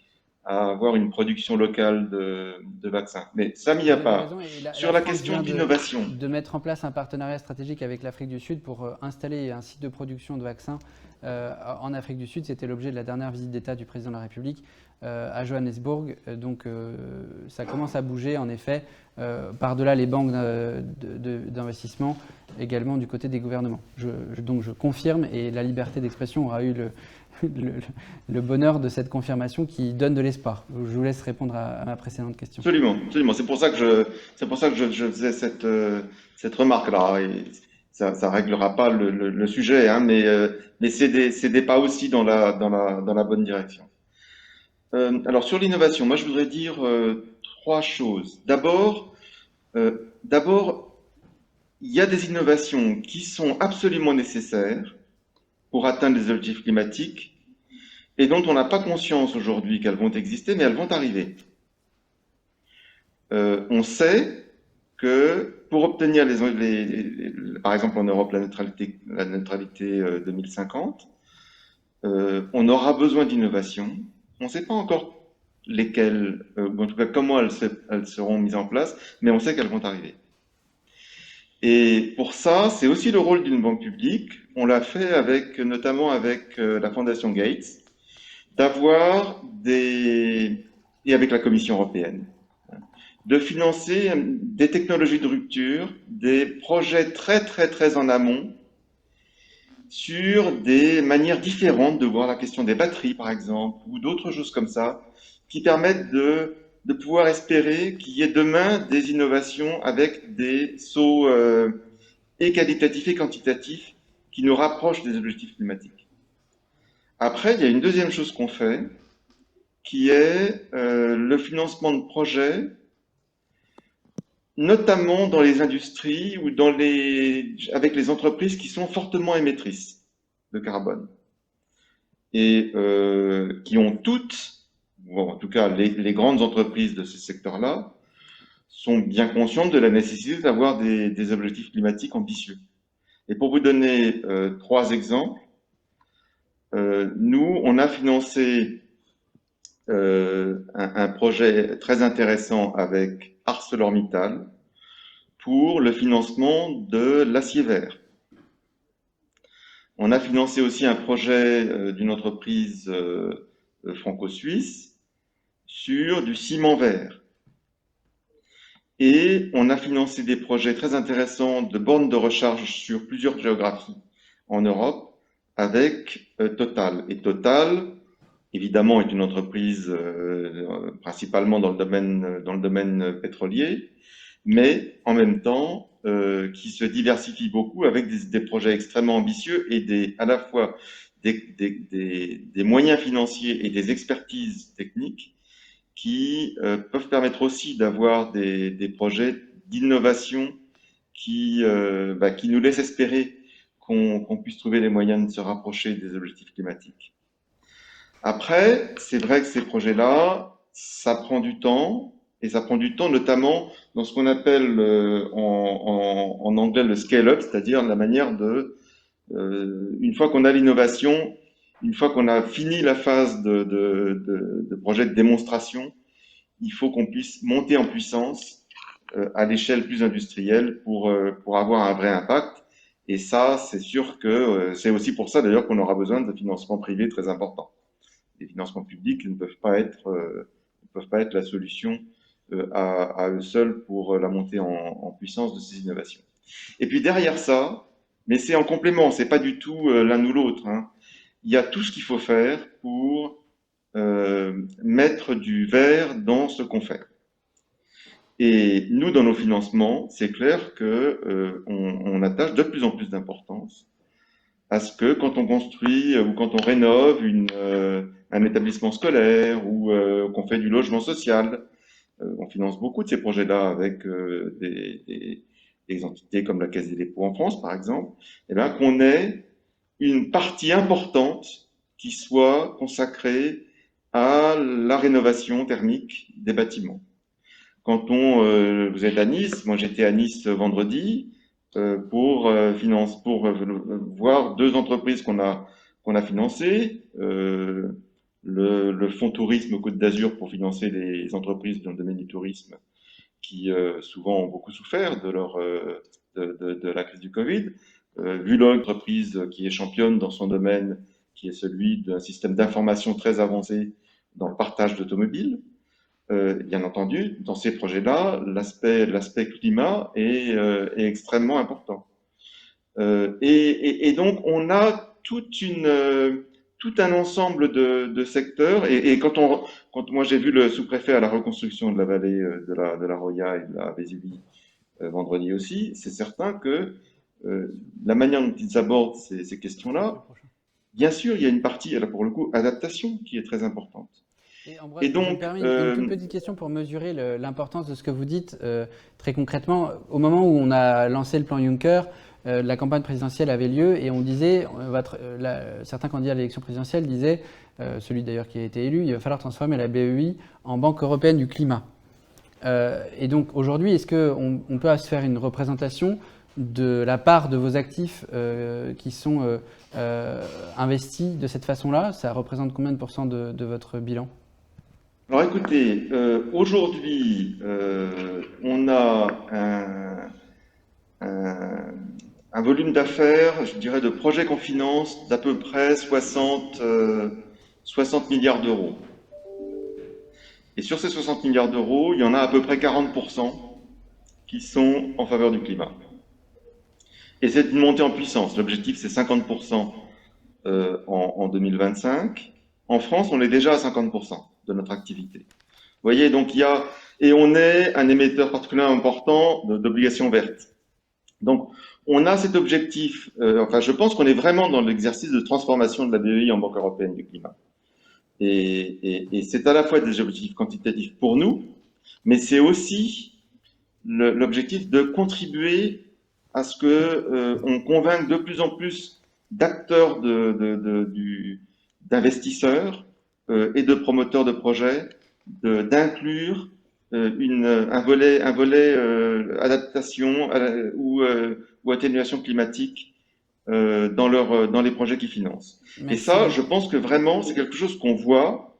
à avoir une production locale de vaccins. Mais ça m'y a pas. Sur la question de l'innovation. De mettre en place un partenariat stratégique avec l'Afrique du Sud pour installer un site de production de vaccins en Afrique du Sud, c'était l'objet de la dernière visite d'État du président de la République à Johannesburg. Donc ça commence à bouger en effet par-delà les banques d'investissement, également du côté des gouvernements. Donc je confirme, et la liberté d'expression aura eu le bonheur de cette confirmation qui donne de l'espoir. Je vous laisse répondre à ma précédente question. Absolument, absolument. C'est pour ça que je faisais cette remarque-là. Et ça réglera pas le sujet, hein, mais c'est des pas aussi dans la bonne direction. Alors sur l'innovation, moi je voudrais dire trois choses. D'abord, il y a des innovations qui sont absolument nécessaires pour atteindre les objectifs climatiques et dont on n'a pas conscience aujourd'hui qu'elles vont exister, mais elles vont arriver. On sait que pour obtenir par exemple en Europe la neutralité 2050, on aura besoin d'innovations. On ne sait pas encore lesquelles, ou en tout cas comment elles seront mises en place, mais on sait qu'elles vont arriver. Et pour ça, c'est aussi le rôle d'une banque publique. On l'a fait notamment avec la Fondation Gates, et avec la Commission européenne, de financer des technologies de rupture, des projets très très très en amont, sur des manières différentes de voir la question des batteries, par exemple, ou d'autres choses comme ça, qui permettent de pouvoir espérer qu'il y ait demain des innovations avec des sauts et qualitatifs et quantitatifs qui nous rapprochent des objectifs climatiques. Après, il y a une deuxième chose qu'on fait, qui est le financement de projets, notamment dans les industries ou avec les entreprises qui sont fortement émettrices de carbone et qui ont toutes, bon, en tout cas les grandes entreprises de ce secteur-là, sont bien conscientes de la nécessité d'avoir des objectifs climatiques ambitieux. Et pour vous donner trois exemples, nous, on a financé un projet très intéressant avec ArcelorMittal pour le financement de l'acier vert. On a financé aussi un projet d'une entreprise franco-suisse sur du ciment vert. Et on a financé des projets très intéressants de bornes de recharge sur plusieurs géographies en Europe avec Total. Et Total, évidemment, est une entreprise principalement dans le domaine pétrolier, mais en même temps qui se diversifie beaucoup avec des projets extrêmement ambitieux et à la fois des moyens financiers et des expertises techniques qui peuvent permettre aussi d'avoir des projets d'innovation qui nous laissent espérer qu'on puisse trouver les moyens de se rapprocher des objectifs climatiques. Après, c'est vrai que ces projets-là, ça prend du temps, et ça prend du temps notamment dans ce qu'on appelle en anglais le scale-up, c'est-à-dire la manière une fois qu'on a l'innovation, une fois qu'on a fini la phase de projet de démonstration, il faut qu'on puisse monter en puissance à l'échelle plus industrielle pour avoir un vrai impact. Et ça, c'est sûr que c'est aussi pour ça d'ailleurs qu'on aura besoin de financements privés très importants. Les financements publics ne peuvent pas être la solution à eux seuls pour la montée en puissance de ces innovations. Et puis derrière ça, mais c'est en complément, c'est pas du tout l'un ou l'autre, hein, il y a tout ce qu'il faut faire pour mettre du vert dans ce qu'on fait. Et nous, dans nos financements, c'est clair que on attache de plus en plus d'importance à ce que quand on construit ou quand on rénove un établissement scolaire ou qu'on fait du logement social, on finance beaucoup de ces projets-là avec des entités comme la Caisse des dépôts en France, par exemple, et bien qu'on ait une partie importante qui soit consacrée à la rénovation thermique des bâtiments. Quand vous êtes à Nice, moi j'étais à Nice vendredi pour voir deux entreprises qu'on a financées, le Fonds Tourisme Côte d'Azur pour financer les entreprises dans le domaine du tourisme qui souvent ont beaucoup souffert de la crise du Covid. Vulog, entreprise qui est championne dans son domaine, qui est celui d'un système d'information très avancé dans le partage d'automobiles. Bien entendu, dans ces projets-là, l'aspect climat est extrêmement important. Et donc, on a tout un ensemble de secteurs. Et quand moi j'ai vu le sous-préfet à la reconstruction de la vallée de la Roya et de la Vésubie vendredi aussi, c'est certain que la manière dont ils abordent ces questions-là, bien sûr, il y a une partie, là pour le coup, adaptation qui est très importante. Et donc, je me permets une toute petite question pour mesurer l'importance de ce que vous dites très concrètement. Au moment où on a lancé le plan Juncker, la campagne présidentielle avait lieu et on disait, certains candidats à l'élection présidentielle disaient, celui d'ailleurs qui a été élu, il va falloir transformer la BEI en Banque européenne du climat. Et donc aujourd'hui, est-ce qu'on peut se faire une représentation de la part de vos actifs qui sont investis de cette façon-là? Ça représente combien de pourcents de votre bilan? Alors écoutez, aujourd'hui, on a un volume d'affaires, je dirais, de projets qu'on finance d'à peu près 60 milliards d'euros. Et sur ces 60 milliards d'euros, il y en a à peu près 40% qui sont en faveur du climat. Et c'est une montée en puissance. L'objectif, c'est 50% en 2025. En France, on est déjà à 50% de notre activité. Vous voyez, donc et on est un émetteur particulièrement important d'obligations vertes. Donc, on a cet objectif, je pense qu'on est vraiment dans l'exercice de transformation de la BEI en Banque européenne du climat. Et c'est à la fois des objectifs quantitatifs pour nous, mais c'est aussi l'objectif de contribuer à ce que on convainque de plus en plus d'acteurs d'investisseurs et de promoteurs de projets d'inclure un volet adaptation ou atténuation climatique dans les projets qu'ils financent. Merci. Et ça, je pense que vraiment, c'est quelque chose qu'on voit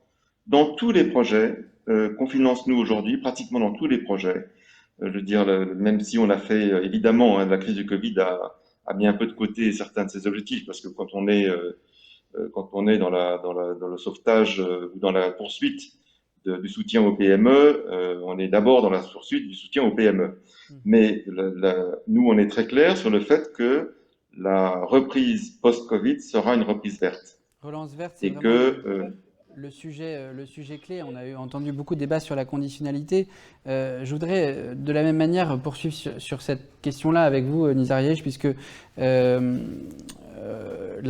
dans tous les projets qu'on finance nous aujourd'hui, pratiquement dans tous les projets. Je veux dire, même si on a fait, évidemment, la crise du Covid a mis un peu de côté certains de ces objectifs, parce que quand on est dans le sauvetage ou dans la poursuite du soutien aux PME, on est d'abord dans la poursuite du soutien aux PME. Mais nous, on est très clair sur le fait que la reprise post-Covid sera une reprise verte. Relance verte, c'est vraiment le sujet clé. On a entendu beaucoup de débats sur la conditionnalité. Je voudrais de la même manière poursuivre sur cette question-là avec vous, Nizar Yehish, puisque la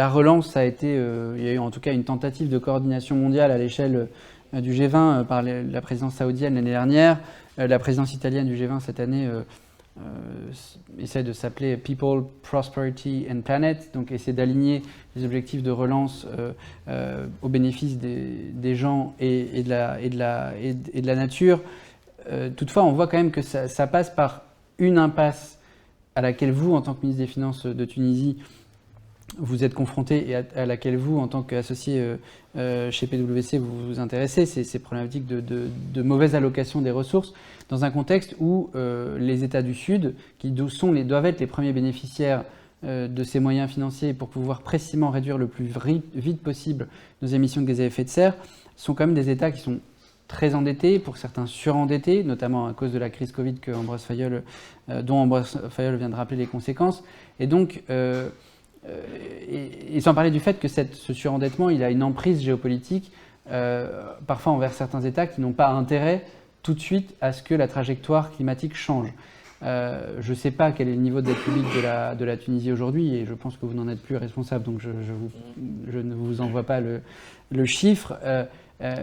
relance a été, il y a eu en tout cas une tentative de coordination mondiale à l'échelle du G20 par la présidence saoudienne l'année dernière. La présidence italienne du G20 cette année essaie de s'appeler People, Prosperity and Planet, donc essaie d'aligner les objectifs de relance au bénéfice des gens et de la nature. Toutefois, on voit quand même que ça passe par une impasse à laquelle vous, en tant que ministre des Finances de Tunisie, vous êtes confronté et à laquelle vous, en tant qu'associé chez PwC, vous vous intéressez, c'est ces problématiques de mauvaise allocation des ressources, dans un contexte où les États du Sud, qui doivent être les premiers bénéficiaires de ces moyens financiers pour pouvoir précisément réduire le plus vite possible nos émissions de gaz à effet de serre, sont quand même des États qui sont très endettés, pour certains surendettés, notamment à cause de la crise Covid dont Ambroise Fayol vient de rappeler les conséquences. Et donc, et sans parler du fait que ce surendettement, il a une emprise géopolitique, parfois envers certains États qui n'ont pas intérêt tout de suite à ce que la trajectoire climatique change. Je ne sais pas quel est le niveau de dette publique de la Tunisie aujourd'hui, et je pense que vous n'en êtes plus responsable, donc je ne vous envoie pas le chiffre.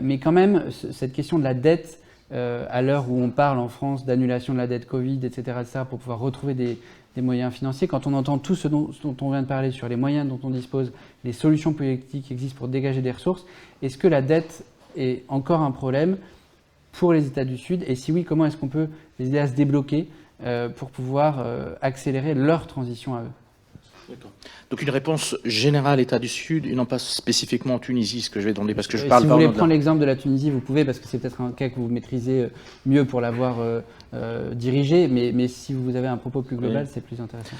Mais quand même, cette question de la dette, à l'heure où on parle en France d'annulation de la dette Covid, etc., pour pouvoir retrouver des moyens financiers, quand on entend tout ce dont on vient de parler sur les moyens dont on dispose, les solutions politiques qui existent pour dégager des ressources, est-ce que la dette est encore un problème pour les États du Sud? Et si oui, comment est-ce qu'on peut les aider à se débloquer pour pouvoir accélérer leur transition à eux? D'accord. Donc une réponse générale État du Sud, et non pas spécifiquement en Tunisie, ce que je vais demander, parce que je parle... Si vous voulez prendre l'exemple de la Tunisie, vous pouvez, parce que c'est peut-être un cas que vous maîtrisez mieux pour l'avoir dirigé, mais si vous avez un propos plus global, c'est plus intéressant.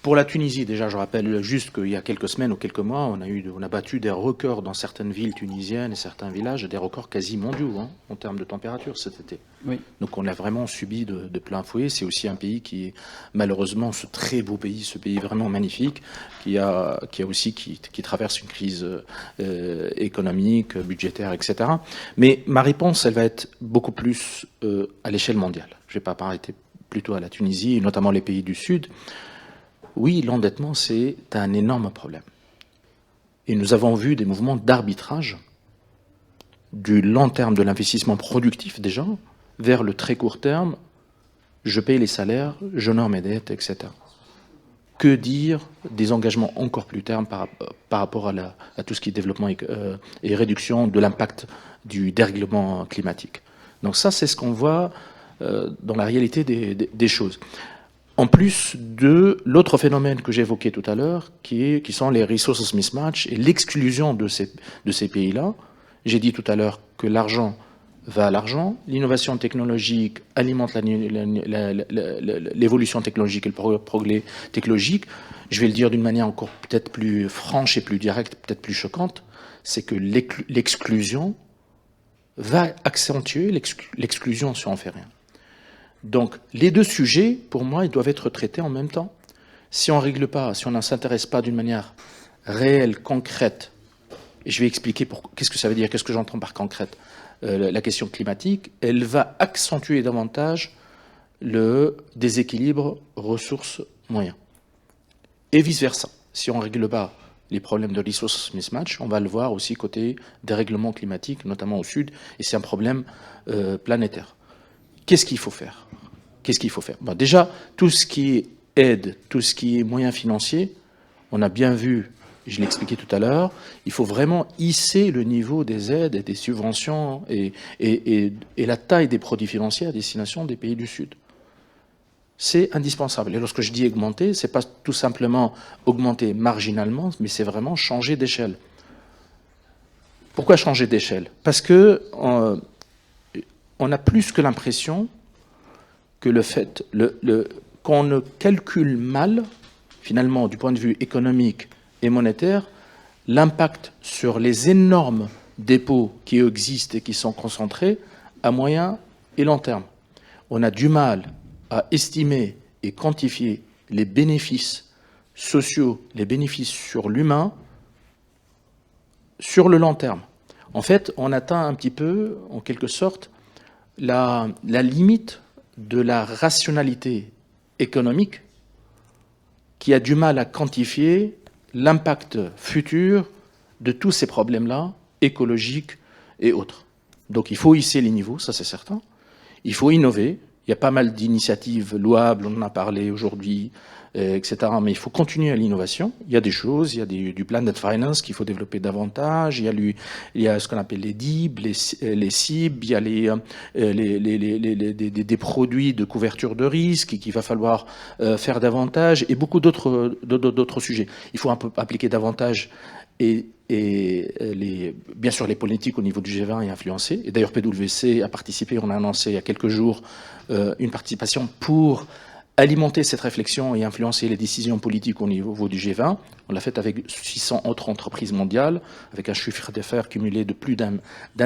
Pour la Tunisie, déjà, je rappelle juste qu'il y a quelques semaines ou quelques mois, on a battu des records dans certaines villes tunisiennes et certains villages, des records quasi mondiaux en termes de température cet été. Oui. Donc on l'a vraiment subi de plein fouet. C'est aussi un pays qui est malheureusement ce très beau pays, ce pays vraiment magnifique, qui traverse une crise économique, budgétaire, etc. Mais ma réponse, elle va être beaucoup plus à l'échelle mondiale. Je ne vais pas m'arrêter plutôt à la Tunisie, et notamment les pays du Sud. Oui, l'endettement, c'est un énorme problème. Et nous avons vu des mouvements d'arbitrage du long terme de l'investissement productif déjà vers le très court terme, je paye les salaires, j'honore mes dettes, etc. Que dire des engagements encore plus termes par rapport à tout ce qui est développement et réduction de l'impact du dérèglement climatique. Donc ça, c'est ce qu'on voit dans la réalité des choses. En plus de l'autre phénomène que j'évoquais tout à l'heure, qui sont les resources mismatch et l'exclusion de ces pays-là. J'ai dit tout à l'heure que l'argent va à l'argent, l'innovation technologique alimente l'évolution technologique et le progrès technologique. Je vais le dire d'une manière encore peut-être plus franche et plus directe, peut-être plus choquante, c'est que l'exclusion va accentuer l'exclusion si on ne fait rien. Donc, les deux sujets, pour moi, ils doivent être traités en même temps. Si on ne règle pas, si on ne s'intéresse pas d'une manière réelle, concrète, et je vais expliquer qu'est-ce que ça veut dire, qu'est-ce que j'entends par concrète, la question climatique, elle va accentuer davantage le déséquilibre ressources-moyens. Et vice-versa. Si on ne règle pas les problèmes de resources mismatch, on va le voir aussi côté dérèglement climatique, notamment au sud, et c'est un problème planétaire. Qu'est-ce qu'il faut faire ? Bon, déjà, tout ce qui est aide, tout ce qui est moyens financiers, on a bien vu, je l'ai expliqué tout à l'heure, il faut vraiment hisser le niveau des aides et des subventions et la taille des produits financiers à destination des pays du Sud. C'est indispensable. Et lorsque je dis augmenter, ce n'est pas tout simplement augmenter marginalement, mais c'est vraiment changer d'échelle. Pourquoi changer d'échelle ? Parce que on a plus que l'impression que le fait qu'on ne calcule mal, finalement, du point de vue économique et monétaire, l'impact sur les énormes dépôts qui existent et qui sont concentrés à moyen et long terme. On a du mal à estimer et quantifier les bénéfices sociaux, les bénéfices sur l'humain, sur le long terme. En fait, on atteint un petit peu, en quelque sorte, la limite de la rationalité économique qui a du mal à quantifier l'impact futur de tous ces problèmes-là, écologiques et autres. Donc il faut hisser les niveaux, ça c'est certain. Il faut innover. Il y a pas mal d'initiatives louables, on en a parlé aujourd'hui, etc. Mais il faut continuer à l'innovation. Il y a des choses, il y a du blended finance qu'il faut développer davantage. Il y a ce qu'on appelle les DIB, les CIB, il y a des produits de couverture de risque qu'il va falloir faire davantage et beaucoup d'autres sujets. Il faut un peu appliquer davantage bien sûr les politiques au niveau du G20 et influencer. Et d'ailleurs PwC a participé, on a annoncé il y a quelques jours une participation pour alimenter cette réflexion et influencer les décisions politiques au niveau du G20. On l'a fait avec 600 autres entreprises mondiales, avec un chiffre d'affaires cumulé de plus d'un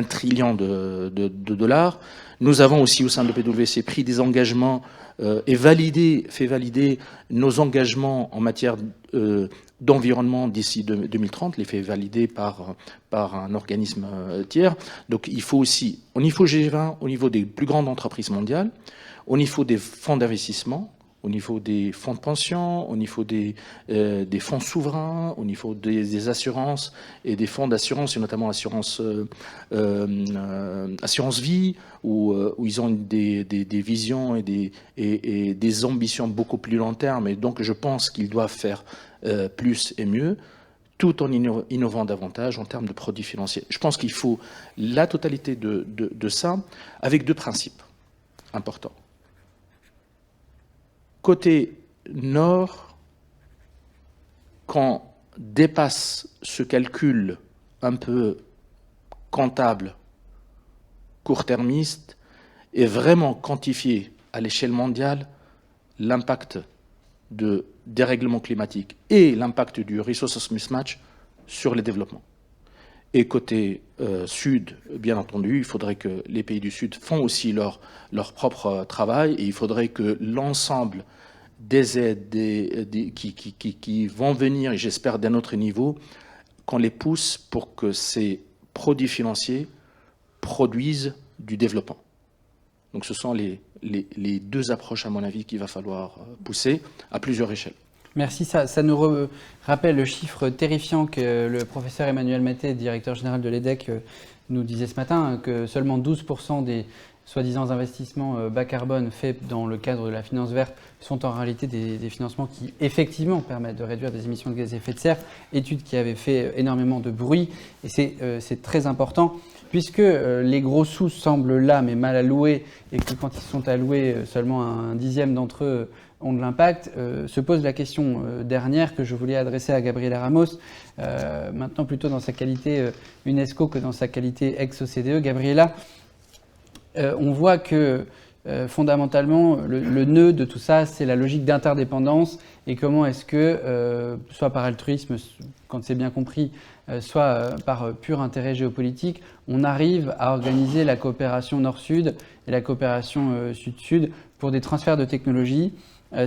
trillion de dollars. Nous avons aussi au sein de PwC pris des engagements et fait valider nos engagements en matière d'environnement d'ici 2030, les fait valider par un organisme tiers. Donc il faut aussi, au niveau G20, au niveau des plus grandes entreprises mondiales, au niveau des fonds d'investissement, au niveau des fonds de pension, au niveau des fonds souverains, au niveau des assurances et des fonds d'assurance, et notamment assurance vie, où ils ont des visions et des ambitions beaucoup plus long terme. Et donc je pense qu'ils doivent faire plus et mieux, tout en innovant davantage en termes de produits financiers. Je pense qu'il faut la totalité de ça, avec deux principes importants. Côté nord, quand dépasse ce calcul un peu comptable, court-termiste, et vraiment quantifié à l'échelle mondiale l'impact de dérèglement climatique et l'impact du resource mismatch sur les développements. Et côté Sud, bien entendu, il faudrait que les pays du Sud font aussi leur propre travail, et il faudrait que l'ensemble des aides qui vont venir, et j'espère d'un autre niveau, qu'on les pousse pour que ces produits financiers produisent du développement. Donc ce sont les deux approches, à mon avis, qu'il va falloir pousser à plusieurs échelles. Merci, ça nous rappelle le chiffre terrifiant que le professeur Emmanuel Maté, directeur général de l'EDEC, nous disait ce matin, que seulement 12% des soi-disant investissements bas carbone faits dans le cadre de la finance verte sont en réalité des financements qui effectivement permettent de réduire des émissions de gaz à effet de serre, étude qui avait fait énormément de bruit, et c'est très important. Puisque les gros sous semblent là mais mal alloués, et que quand ils sont alloués, seulement un dixième d'entre eux ont de l'impact, se pose la question dernière que je voulais adresser à Gabriela Ramos, maintenant plutôt dans sa qualité UNESCO que dans sa qualité ex-OCDE. Gabriela, on voit que fondamentalement, le nœud de tout ça, c'est la logique d'interdépendance, et comment est-ce que, soit par altruisme, quand c'est bien compris, soit par pur intérêt géopolitique, on arrive à organiser la coopération Nord-Sud et la coopération Sud-Sud pour des transferts de technologies.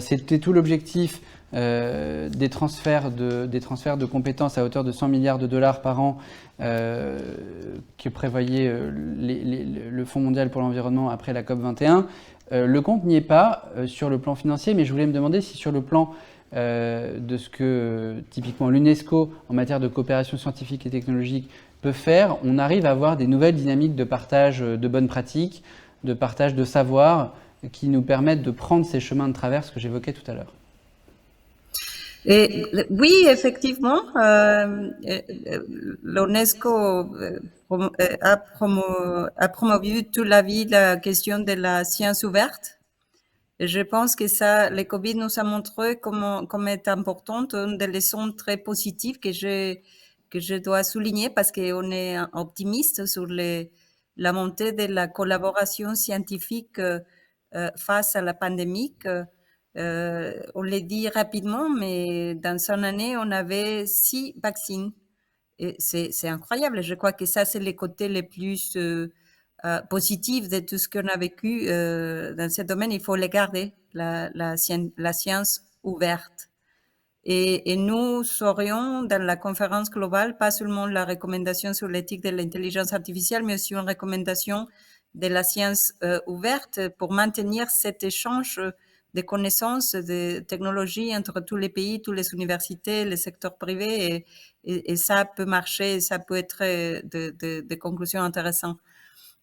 C'était tout l'objectif des transferts de compétences à hauteur de 100 milliards de dollars par an que prévoyait le Fonds mondial pour l'environnement après la COP21. Le compte n'y est pas sur le plan financier, mais je voulais me demander si sur le plan de ce que typiquement l'UNESCO en matière de coopération scientifique et technologique peut faire, on arrive à avoir des nouvelles dynamiques de partage de bonnes pratiques, de partage de savoir qui nous permettent de prendre ces chemins de traverse que j'évoquais tout à l'heure. Et, oui, effectivement, l'UNESCO a promovu toute la vie la question de la science ouverte. Et je pense que ça, le Covid nous a montré comment est importante, une des leçons très positives que je dois souligner parce qu'on est optimiste sur la montée de la collaboration scientifique face à la pandémie. On l'a dit rapidement, mais dans une année, on avait 6 vaccins. Et c'est incroyable. Je crois que ça, c'est les côtés les plus positifs de tout ce qu'on a vécu dans ce domaine. Il faut les garder, la science ouverte. Et nous serions dans la conférence globale, pas seulement la recommandation sur l'éthique de l'intelligence artificielle, mais aussi une recommandation de la science ouverte pour maintenir cet échange de connaissances, de technologies entre tous les pays, toutes les universités, les secteurs privés, et ça peut marcher, ça peut être des conclusions intéressantes.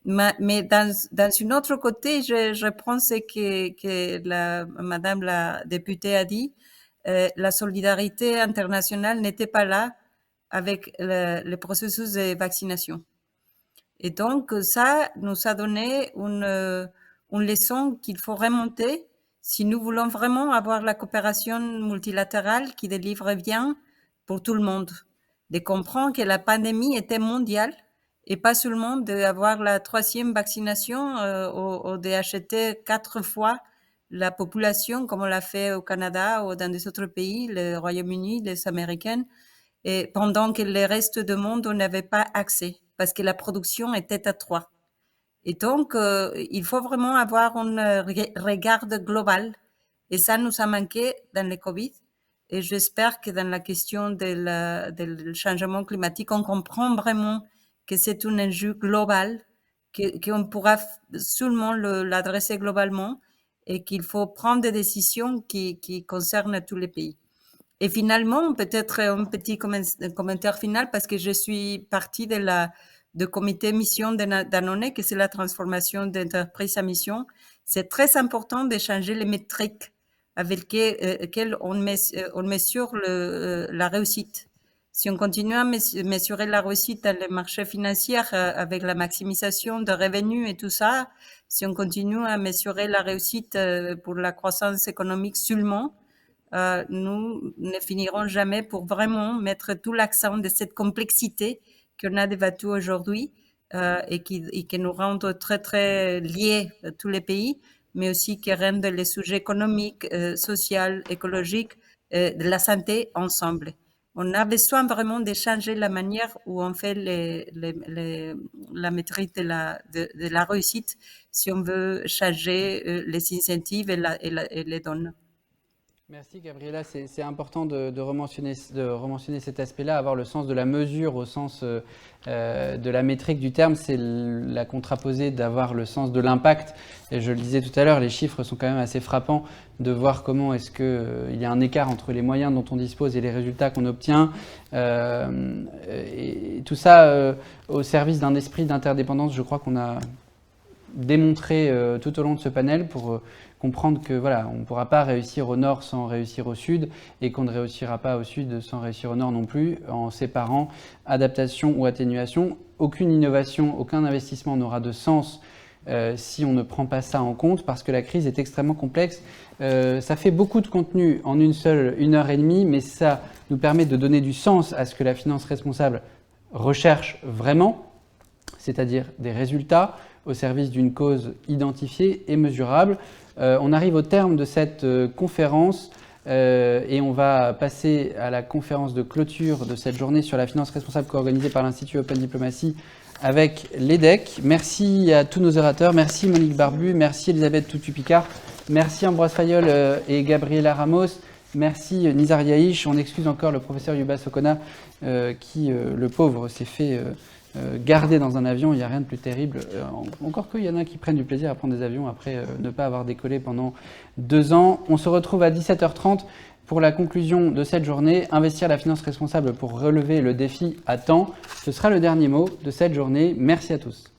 Mais dans une autre côté, je pense que Madame la députée a dit, la solidarité internationale n'était pas là avec le processus de vaccination. Et donc, ça nous a donné une leçon qu'il faut remonter si nous voulons vraiment avoir la coopération multilatérale qui délivre bien pour tout le monde. De comprendre que la pandémie était mondiale et pas seulement d'avoir la 3e vaccination ou d'acheter 4 fois la population comme on l'a fait au Canada ou dans des autres pays, le Royaume-Uni, les Américains, et pendant que le reste du monde n'avait pas accès parce que la production était à 3. Et donc, il faut vraiment avoir un regard global. Et ça nous a manqué dans le Covid. Et j'espère que dans la question du changement climatique, on comprend vraiment que c'est un enjeu global, qu'on pourra seulement l'adresser globalement et qu'il faut prendre des décisions qui concernent tous les pays. Et finalement, peut-être un petit commentaire final, parce que je suis partie de comité mission de Danone, que c'est la transformation d'entreprise à mission. C'est très important de changer les métriques avec lesquelles on mesure la réussite. Si on continue à mesurer la réussite dans les marchés financiers avec la maximisation de revenus et tout ça, si on continue à mesurer la réussite pour la croissance économique seulement, nous ne finirons jamais pour vraiment mettre tout l'accent de cette complexité qu'on a débattue aujourd'hui et qui nous rend très, très liés tous les pays. mais aussi qui rendent les sujets économiques, sociaux, écologiques, de la santé ensemble. On a besoin vraiment de changer la manière où on fait la maîtrise de la réussite si on veut changer les incentives et les données. Merci Gabriela, c'est important de rementionner cet aspect-là, avoir le sens de la mesure au sens de la métrique du terme, c'est la contraposée d'avoir le sens de l'impact. Et je le disais tout à l'heure, les chiffres sont quand même assez frappants de voir comment est-ce qu'il y a un écart entre les moyens dont on dispose et les résultats qu'on obtient. Et tout ça au service d'un esprit d'interdépendance, je crois qu'on a démontré tout au long de ce panel pour comprendre que voilà, on ne pourra pas réussir au nord sans réussir au sud et qu'on ne réussira pas au sud sans réussir au nord non plus en séparant adaptation ou atténuation. Aucune innovation, aucun investissement n'aura de sens si on ne prend pas ça en compte parce que la crise est extrêmement complexe. Ça fait beaucoup de contenu en une heure et demie, mais ça nous permet de donner du sens à ce que la finance responsable recherche vraiment, c'est-à-dire des résultats au service d'une cause identifiée et mesurable. On arrive au terme de cette conférence et on va passer à la conférence de clôture de cette journée sur la finance responsable co-organisée par l'Institut Open Diplomacy avec l'EDEC. Merci à tous nos orateurs, merci Monique Barbu, merci Elisabeth Toutu-Picard, merci Ambroise Fayol et Gabriela Ramos, merci Nizar Yahish. On excuse encore le professeur Yuba Sokona qui, le pauvre, s'est fait garder dans un avion. Il n'y a rien de plus terrible. Encore qu'il y en a qui prennent du plaisir à prendre des avions après ne pas avoir décollé pendant 2 ans. On se retrouve à 17h30 pour la conclusion de cette journée. Investir la finance responsable pour relever le défi à temps. Ce sera le dernier mot de cette journée. Merci à tous.